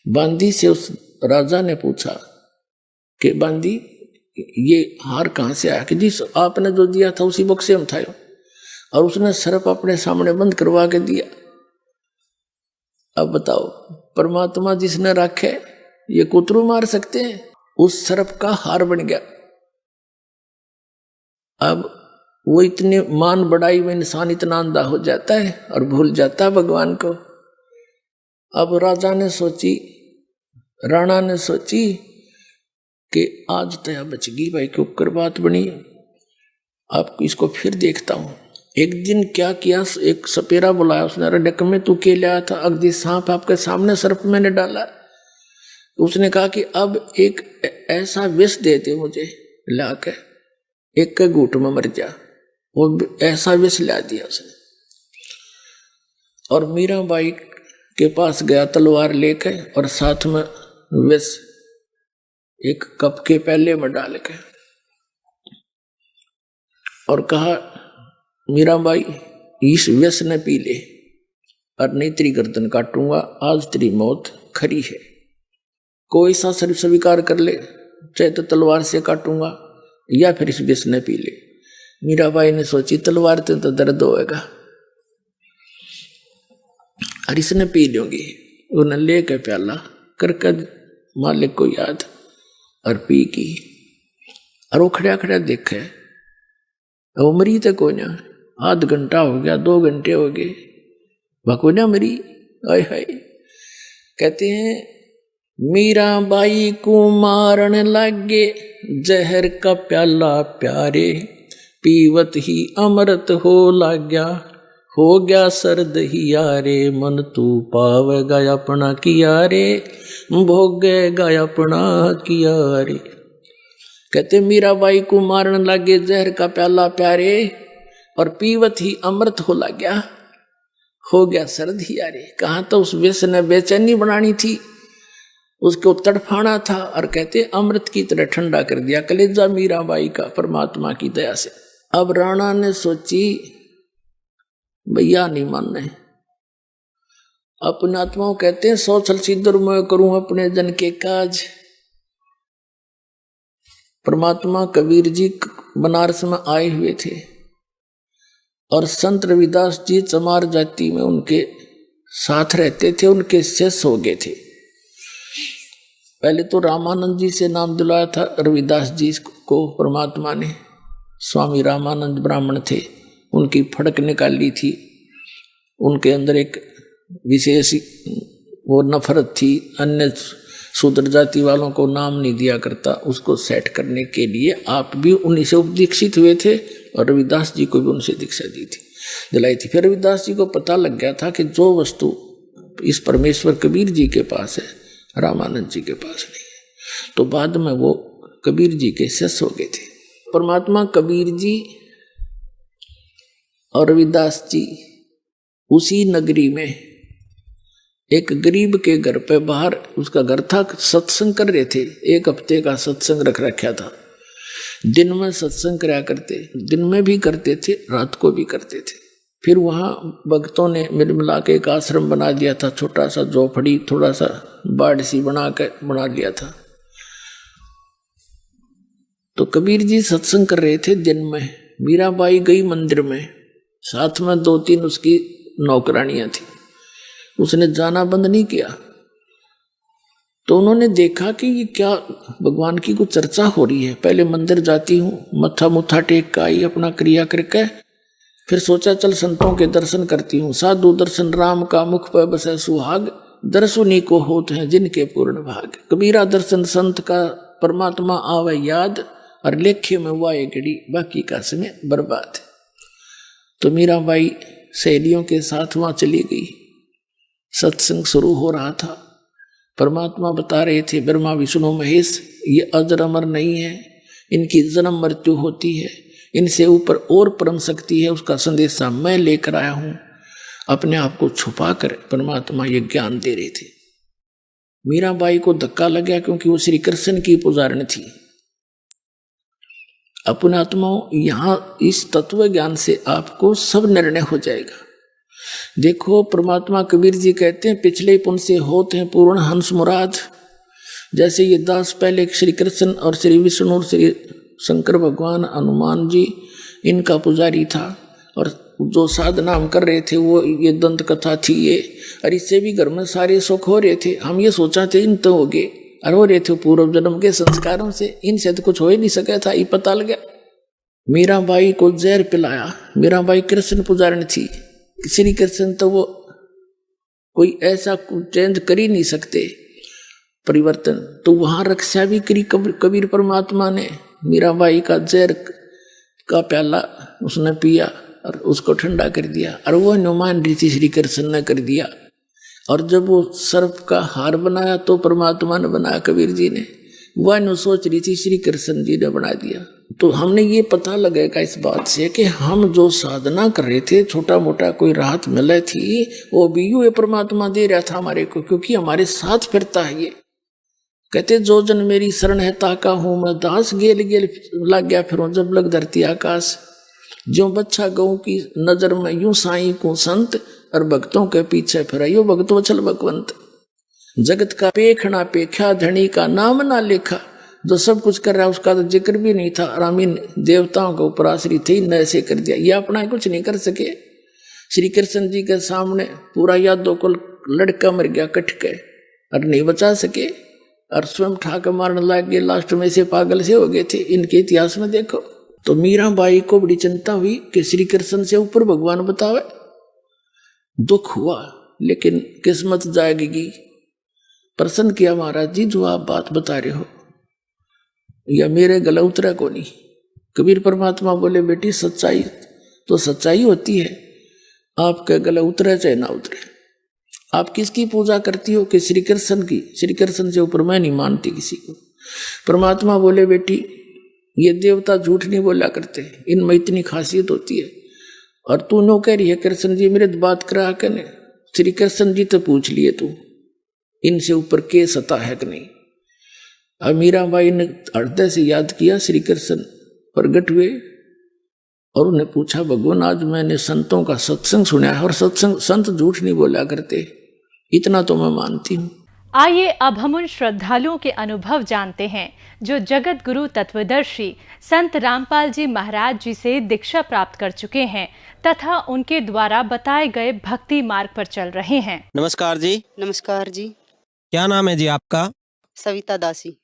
बांदी से उस राजा ने पूछा कि बांदी ये हार कहाँ से आया? कि जी आपने जो दिया था उसी बक्से में था। और उसने सर्प अपने सामने बंद करवा के दिया। अब बताओ, परमात्मा जिसने रखे ये कुतरू मार सकते हैं? उस सर्प का हार बन गया। अब वो इतने मान बढ़ाई में इंसान इतना अंधा हो जाता है और भूल जाता है भगवान को। अब राजा ने सोची, राणा ने सोची कि आज तया बच गई भाई, के ऊपर बात बनी। अब इसको फिर देखता हूं। एक दिन क्या किया, एक सपेरा बुलाया उसने, अरे डक में तू के लाया था? अगदी सांप आपके सामने सर्प मैंने डाला। उसने कहा कि अब एक ऐसा विष दे दे मुझे लाके, एक के घूट में मर जा। वो ऐसा विष ला दिया उसने। और मीराबाई के पास गया तलवार लेके, और साथ में विष एक कप के पहले में डाल के, और कहा मीराबाई इस विष ने पी ले, और नहीं तेरी गर्दन काटूंगा, आज तेरी मौत खरी है। कोई सा शरीर स्वीकार कर ले, चाहे तो तलवार से काटूंगा या फिर इस विष ने पी ले। मीराबाई ने सोची तलवार से तो दर्द होएगा, और इसने पी लूंगी। उन्हें लेके प्याला करके मालिक को याद, और पी की। और वो खड़ा खड़ा देखे, वो मरी तो कोई ना, आध घंटा हो गया, 2 घंटे हो गए, वह कोई ना मरी। आय हाय। कहते हैं मीराबाई को मारन लागे, जहर का प्याला प्यारे, पीवत ही अमृत हो लाग्या, हो गया सर्द ही यारे, मन तू पावेगा अपना किया रे, भोगेगा अपना किया रे। कहते मीराबाई को मारन लागे, जहर का प्याला प्यारे, और पीवत ही अमृत हो लाग्या, हो गया सर्द ही यारे। कहाँ तो उस विष ने बेचैनी बनानी थी, उसको तड़फाना था, और कहते अमृत की तरह ठंडा कर दिया कलेजा मीराबाई का परमात्मा की दया से। अब राणा ने सोची भैया नहीं मानने, अपने आत्माओं कहते हैं सौ छल सिद्धर मैं करूं अपने जन के काज। परमात्मा कबीर जी बनारस में आए हुए थे, और संत रविदास जी चमार जाति में उनके साथ रहते थे, उनके शिष्य हो गए थे। पहले तो रामानंद जी से नाम दिलाया था रविदास जी को परमात्मा ने। स्वामी रामानंद ब्राह्मण थे, उनकी फड़क निकाली थी, उनके अंदर एक विशेष वो नफरत थी, अन्य शूद्र जाति वालों को नाम नहीं दिया करता, उसको सेट करने के लिए आप भी उन्हीं से उपदीक्षित हुए थे, और रविदास जी को भी उनसे दीक्षा दिलाई थी। फिर रविदास जी को पता लग गया था कि जो वस्तु इस परमेश्वर कबीर जी के पास है, रामानंद जी के पास नहीं है। तो बाद में वो कबीर जी के शिष्य हो गए थे। परमात्मा कबीर जी और रविदास जी उसी नगरी में एक गरीब के घर पे बाहर, उसका घर था, सत्संग कर रहे थे। 1 हफ्ते का सत्संग रख रखा था। दिन में सत्संग कराया करते, दिन में भी करते थे, रात को भी करते थे। फिर वहाँ भक्तों ने मिल मिला के एक आश्रम बना दिया था, छोटा सा झोपड़ी, थोड़ा सा बाड़ सी बना लिया था। तो कबीर जी सत्संग कर रहे थे दिन में। मीराबाई गई मंदिर में, साथ में 2-3 उसकी नौकरानियां थी। उसने जाना बंद नहीं किया। तो उन्होंने देखा कि ये क्या भगवान की कुछ चर्चा हो रही है। पहले मंदिर जाती हूँ, मत्था मुत्था टेक का आई अपना क्रिया करके, फिर सोचा चल संतों के दर्शन करती हूँ। साधु दर्शन राम का मुख पर बसे सुहाग, दर्शुनी को होते हैं जिनके पूर्ण भाग। कबीरा दर्शन संत का परमात्मा आवे याद, और लेखे में वाए घड़ी बाकी का समय बर्बाद। तो मीराबाई सहेलियों के साथ वहां चली गई। सत्संग शुरू हो रहा था। परमात्मा बता रहे थे ब्रह्मा विष्णु महेश ये अजर अमर नहीं है, इनकी जन्म मृत्यु होती है, इनसे ऊपर और परम शक्ति है, उसका संदेशा मैं लेकर आया हूं। अपने आप को छुपा कर परमात्मा ये ज्ञान दे रहे थे। मीराबाई को धक्का लग गया, क्योंकि वो श्री कृष्ण की पुजारन थी। अपने आत्माओं, यहाँ इस तत्व ज्ञान से आपको सब निर्णय हो जाएगा। देखो परमात्मा कबीर जी कहते हैं पिछले पुण्य से होते हैं पूर्ण हंस मुराद। जैसे ये दास पहले श्री कृष्ण और श्री विष्णु और श्री शंकर भगवान हनुमान जी इनका पुजारी था, और जो साधना हम कर रहे थे वो ये दंत कथा थी ये, और इससे भी घर में सारे सुख हो रहे थे। हम ये सोचा थे इन तो हो गए, और हो रहे थे पूर्व जन्म के संस्कारों से, इनसे तो कुछ हो ही नहीं सका था, ये पता लग गया। मीराबाई को जहर पिलाया। मीराबाई कृष्ण पुजारी थी, श्री कृष्ण तो वो कोई ऐसा चेंज कर ही नहीं सकते परिवर्तन, तो वहां रक्षा भी करी कबीर परमात्मा ने। मीराबाई का जहर का प्याला उसने पिया और उसको ठंडा कर दिया, और वो अनुमान रीति श्री कृष्ण ने कर दिया। और जब वो सर्प का हार बनाया तो परमात्मा ने बनाया कबीर जी ने, वह नु सोच रही थी श्री कृष्ण जी ने बना दिया। तो हमने ये पता लगेगा इस बात से कि हम जो साधना कर रहे थे, छोटा मोटा कोई राहत मिले थी, वो भी ये परमात्मा दे रहा था हमारे को, क्योंकि हमारे साथ फिरता है ये। कहते जो जन मेरी शरण है ताका हूं मैं दास, गेल गेल लग गया फिर जब लग धरती आकाश। जो बच्चा गऊ की नजर में यूं साई को संत, और भक्तों के पीछे फिरा यो भक्तो चल भगवंत। जगत का पेखना पेख्या धनी का नाम ना लेखा। जो सब कुछ कर रहा है उसका तो जिक्र भी नहीं था, रामीन देवताओं के ऊपर आश्रित थी, न ऐसे कर दिया। ये अपना कुछ नहीं कर सके। श्री कृष्ण जी के सामने पूरा यादों को लड़का मर गया कट के, और नहीं बचा सके, और स्वयं ठाकर मारने लग गए, लास्ट में से पागल से हो गए थे। इनके इतिहास में देखो तो मीराबाई को बड़ी चिंता हुई कि श्री कृष्ण से ऊपर भगवान बतावे। दुख हुआ, लेकिन किस्मत जाएगी। प्रसन्न किया महाराज जी, जो आप बात बता रहे हो या मेरे गला उतरा को नहीं। कबीर परमात्मा बोले बेटी सच्चाई तो सच्चाई होती है, आपके गला उतरे चाहे ना उतरे। आप किसकी पूजा करती हो? कि श्री कृष्ण की। श्री कृष्ण से ऊपर मैं नहीं मानती किसी को। परमात्मा बोले बेटी ये देवता झूठ नहीं बोला करते, इनमें इतनी खासियत होती है। और तू नो कह रही है कृष्ण जी मेरे बात करा करने। श्री कृष्ण जी तो पूछ लिए तू, इनसे ऊपर के सता है कि नहीं। अब मीराबाई ने हृदय से याद किया, श्री कृष्ण प्रगट हुए और उन्हें पूछा भगवान आज मैंने संतों का सत्संग सुना है, और सत्संग संत झूठ नहीं बोला करते, इतना तो मैं मानती हूँ। आइए अब हम उन श्रद्धालुओं के अनुभव जानते हैं जो जगत गुरु तत्वदर्शी संत रामपाल जी महाराज जी से दीक्षा प्राप्त कर चुके हैं तथा उनके द्वारा बताए गए भक्ति मार्ग पर चल रहे हैं। नमस्कार जी। नमस्कार जी। क्या नाम है जी आपका? सविता दासी।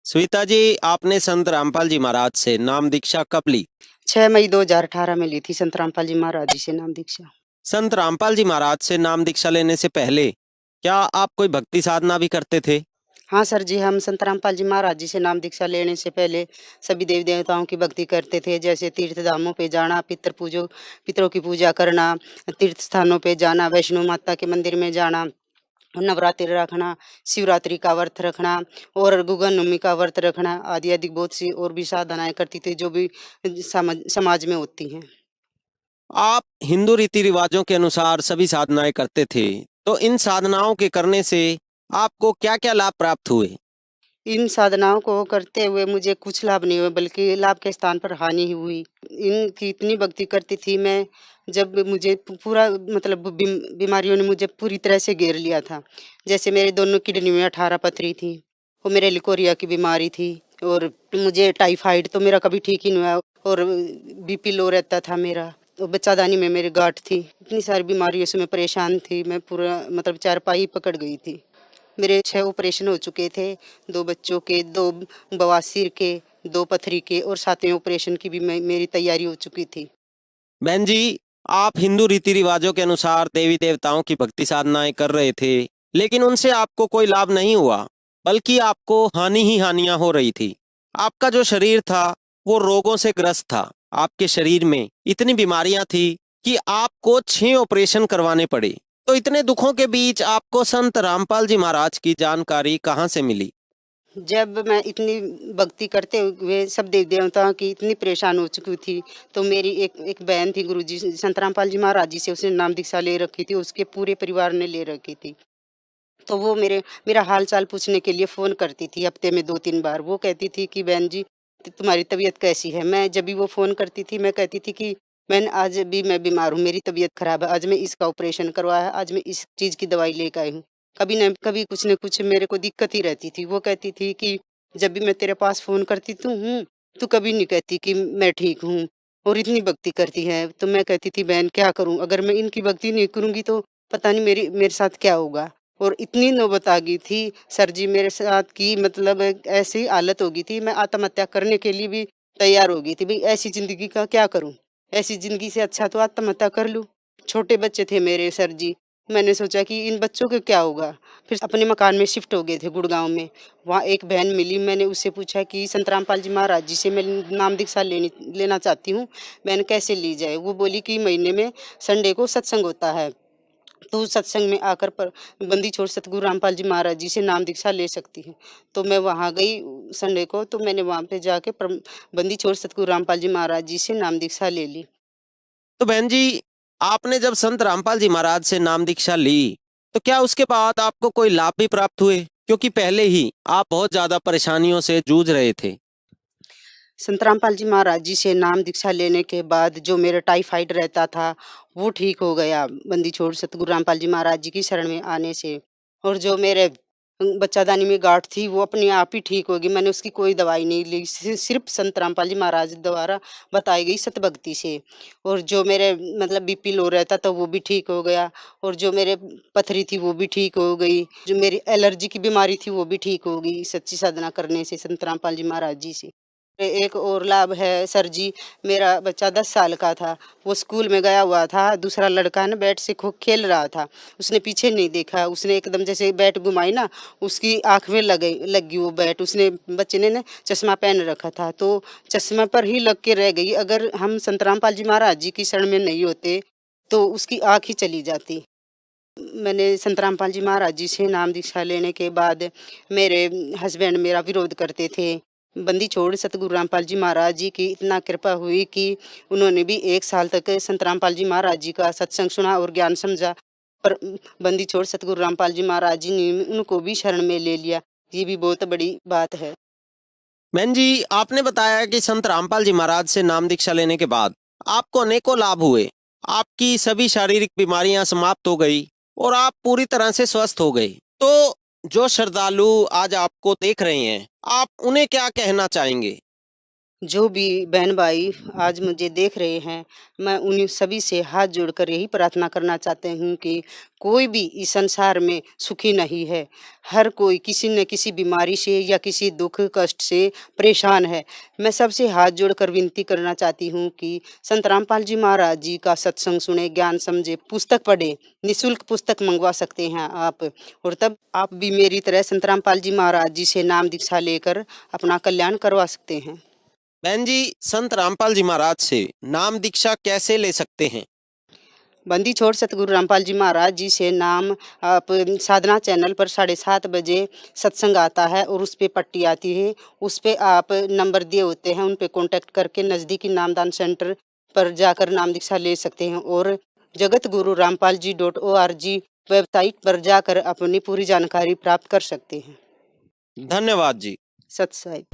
सविता जी, आपने संत रामपाल जी महाराज से नाम दीक्षा कब ली? 6 मई 2018 में ली थी संत रामपाल जी महाराज जी से नाम दीक्षा। संत रामपाल जी महाराज से नाम दीक्षा लेने से पहले क्या आप कोई भक्ति साधना भी करते थे? हाँ सर जी, हम संत रामपाल जी महाराज जी से नाम दीक्षा लेने से पहले सभी देवी देवताओं की भक्ति करते थे, जैसे तीर्थ धामों पे जाना, पितरों की पूजा करना, तीर्थ स्थानों पे जाना, वैष्णो माता के मंदिर में जाना, नवरात्रि रखना, शिवरात्रि का व्रत रखना और गुगन नवमी का व्रत रखना आदि आदि बहुत सी और भी साधनाएं करती थी जो भी समाज में होती हैं। आप हिंदू रीति रिवाजों के अनुसार सभी साधनाएं करते थे, तो इन साधनाओं के करने से आपको क्या क्या लाभ प्राप्त हुए? इन साधनाओं को करते हुए मुझे कुछ लाभ नहीं हुए, बल्कि लाभ के स्थान पर हानि ही हुई। इनकी इतनी भक्ति करती थी मैं, जब मुझे पूरा मतलब बीमारियों ने मुझे पूरी तरह से घेर लिया था। जैसे मेरे दोनों किडनी में 18 पथरी थी, वो मेरे लिकोरिया की बीमारी थी, और मुझे टाइफाइड तो मेरा कभी ठीक ही नहीं हुआ, और बीपी लो रहता था मेरा, तो बच्चादानी में मेरी गांठ थी। इतनी सारी बीमारियों से मैं परेशान थी, मैं पूरा मतलब चारपाई पकड़ गई थी। मेरे 6 ऑपरेशन हो चुके थे, 2 बच्चों के, 2 बवासीर के, 2 पथरी के, और 7वें ऑपरेशन की भी मेरी तैयारी हो चुकी थी। बहन जी, आप हिंदू रीति रिवाजों के अनुसार देवी देवताओं की भक्ति साधनाएं कर रहे थे, लेकिन उनसे आपको कोई लाभ नहीं हुआ, बल्कि आपको हानि ही हानियां हो रही थी। आपका जो शरीर था वो रोगों से ग्रस्त था। आपके शरीर में इतनी बीमारियां थी कि आपको 6 ऑपरेशन करवाने पड़े। तो इतने दुखों के बीच आपको संत रामपाल जी महाराज की जानकारी कहाँ से मिली? जब मैं इतनी भक्ति करते हुए सब देवी देवताओं की इतनी परेशान हो चुकी थी, तो मेरी एक बहन थी गुरुजी संत रामपाल जी महाराज जी से, उसने नाम दीक्षा ले रखी थी, उसके पूरे परिवार ने ले रखी थी। तो वो मेरा हाल चाल पूछने के लिए फ़ोन करती थी हफ्ते में 2-3 बार। वो कहती थी कि बहन जी तुम्हारी तबीयत कैसी है? मैं जब भी वो फ़ोन करती थी, मैं कहती थी कि बहन आज भी मैं बीमार हूँ, मेरी तबीयत ख़राब है, आज मैं इसका ऑपरेशन करवाया है, आज मैं इस चीज़ की दवाई लेके आई हूँ। कभी न कभी कुछ न कुछ मेरे को दिक्कत ही रहती थी। वो कहती थी कि जब भी मैं तेरे पास फ़ोन करती हूँ, तू कभी नहीं कहती कि मैं ठीक हूँ और इतनी भक्ति करती है। तो मैं कहती थी बहन क्या करूँ? अगर मैं इनकी भक्ति नहीं करूँगी तो पता नहीं मेरे साथ क्या होगा? और इतनी नौबत आ गई थी सर जी मेरे साथ कि मतलब ऐसी हालत हो गई थी, मैं आत्महत्या करने के लिए भी तैयार हो गई थी। भई ऐसी ज़िंदगी का क्या करूँ? ऐसी ज़िंदगी से अच्छा तो आत्महत्या कर लूँ। छोटे बच्चे थे मेरे सर जी, मैंने सोचा कि इन बच्चों का क्या होगा? फिर अपने मकान में शिफ्ट हो गए थे गुड़गाँव में। वहाँ एक बहन मिली, मैंने उससे पूछा कि संत रामपाल जी महाराज जी से मैं नाम दीक्षा लेना चाहती हूँ, बहन कैसे ली जाए? वो बोली कि महीने में संडे को सत्संग होता है। तो उस सत्संग में आकर पर बंदी छोड़ सतगुरु रामपाल जी महाराज जी से नाम दीक्षा ले सकती है। तो मैं वहाँ गई संडे को, तो मैंने वहाँ पे जाके बंदी छोड़ सतगुरु रामपाल जी महाराज जी से नाम दीक्षा ले ली। तो बहन जी, आपने जब संत रामपाल जी महाराज से नाम दीक्षा ली, तो क्या उसके बाद आपको कोई लाभ भी प्राप्त हुए? क्योंकि पहले ही आप बहुत ज्यादा परेशानियों से जूझ रहे थे। संत रामपाल जी महाराज जी से नाम दीक्षा लेने के बाद जो मेरा टाइफाइड रहता था, वो ठीक हो गया बंदी छोड़ सतगुरु रामपाल जी महाराज जी की शरण में आने से। और जो मेरे बच्चादानी में गाँठ थी, वो अपने आप ही ठीक हो गई। मैंने उसकी कोई दवाई नहीं ली, सिर्फ़ संत रामपाल जी महाराज द्वारा बताई गई सतभक्ति से। और जो मेरे मतलब बीपी लो रहता था, वो भी ठीक हो गया और जो मेरे पथरी थी, वो भी ठीक हो गई। जो मेरी एलर्जी की बीमारी थी, वो भी ठीक हो गई सच्ची साधना करने से संत रामपाल जी महाराज जी से। एक और लाभ है सर जी, मेरा बच्चा 10 साल का था, वो स्कूल में गया हुआ था, दूसरा लड़का ना बैट से खूब खेल रहा था, उसने पीछे नहीं देखा, उसने एकदम जैसे बैट घुमाई ना, उसकी आँख में लग गई वो बैट, उसने बच्चे ने ना चश्मा पहन रखा था, तो चश्मा पर ही लग के रह गई। अगर हम संत रामपाल जी महाराज जी की शरण में नहीं होते, तो उसकी आँख ही चली जाती। मैंने संत रामपाल जी महाराज जी से नाम दीक्षा लेने के बाद मेरे हस्बैंड मेरा विरोध करते थे। बंदी छोड़ सतगुरु रामपाल जी महाराज जी की इतना कृपा हुई कि उन्होंने भी 1 साल तक संत रामपाल जी महाराज जी का सत्संग सुना और ज्ञान समझा। पर बंदी छोड़ सतगुरु रामपाल जी महाराज जी ने उनको भी शरण में ले लिया। ये भी बहुत बड़ी बात है। बहन जी, आपने बताया कि संत रामपाल जी महाराज से नाम दीक्षा लेने के बाद आपको अनेकों लाभ हुए। आपकी सभी शारीरिक बीमारियां समाप्त हो गई और आप पूरी तरह से स्वस्थ हो गए। तो जो श्रद्धालु आज आपको देख रहे हैं, आप उन्हें क्या कहना चाहेंगे? जो भी बहन भाई आज मुझे देख रहे हैं, मैं उन्हीं सभी से हाथ जोड़कर यही प्रार्थना करना चाहती हूँ कि कोई भी इस संसार में सुखी नहीं है। हर कोई किसी न किसी बीमारी से या किसी दुख कष्ट से परेशान है। मैं सबसे हाथ जोड़कर विनती करना चाहती हूँ कि संत रामपाल जी महाराज जी का सत्संग सुने, ज्ञान समझे, पुस्तक पढ़े, निःशुल्क पुस्तक मंगवा सकते हैं आप। और तब आप भी मेरी तरह संत रामपाल जी महाराज जी से नाम दीक्षा लेकर अपना कल्याण करवा सकते हैं। बहन जी, संत रामपाल जी महाराज से नाम दीक्षा कैसे ले सकते हैं? बंदी छोड़ सतगुरु रामपाल जी महाराज जी से नाम आप साधना चैनल पर 7:30 बजे सत्संग आता है और उस पे पट्टी आती है। उस पे आप नंबर दिए होते हैं, उन पे कॉन्टैक्ट करके नज़दीकी नामदान सेंटर पर जाकर नाम दीक्षा ले सकते हैं और जगतगुरुरामपालजी.org वेबसाइट पर जाकर अपनी पूरी जानकारी प्राप्त कर सकते हैं। धन्यवाद जी। सत साहिब।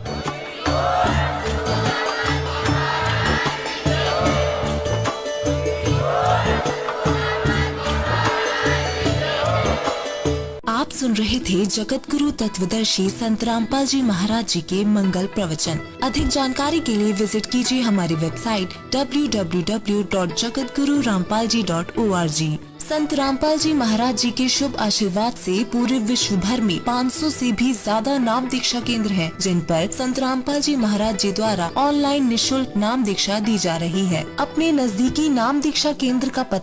आप सुन रहे थे जगत गुरु तत्वदर्शी संत रामपाल जी महाराज जी के मंगल प्रवचन। अधिक जानकारी के लिए विजिट कीजिए हमारी वेबसाइट www.jagatgururampalji.org। संत रामपाल जी महाराज जी के शुभ आशीर्वाद से पूरे विश्व भर में 500 से भी ज्यादा नाम दीक्षा केंद्र हैं, जिन पर संत रामपाल जी महाराज जी द्वारा ऑनलाइन निःशुल्क नाम दीक्षा दी जा रही है। अपने नजदीकी नाम दीक्षा केंद्र का पता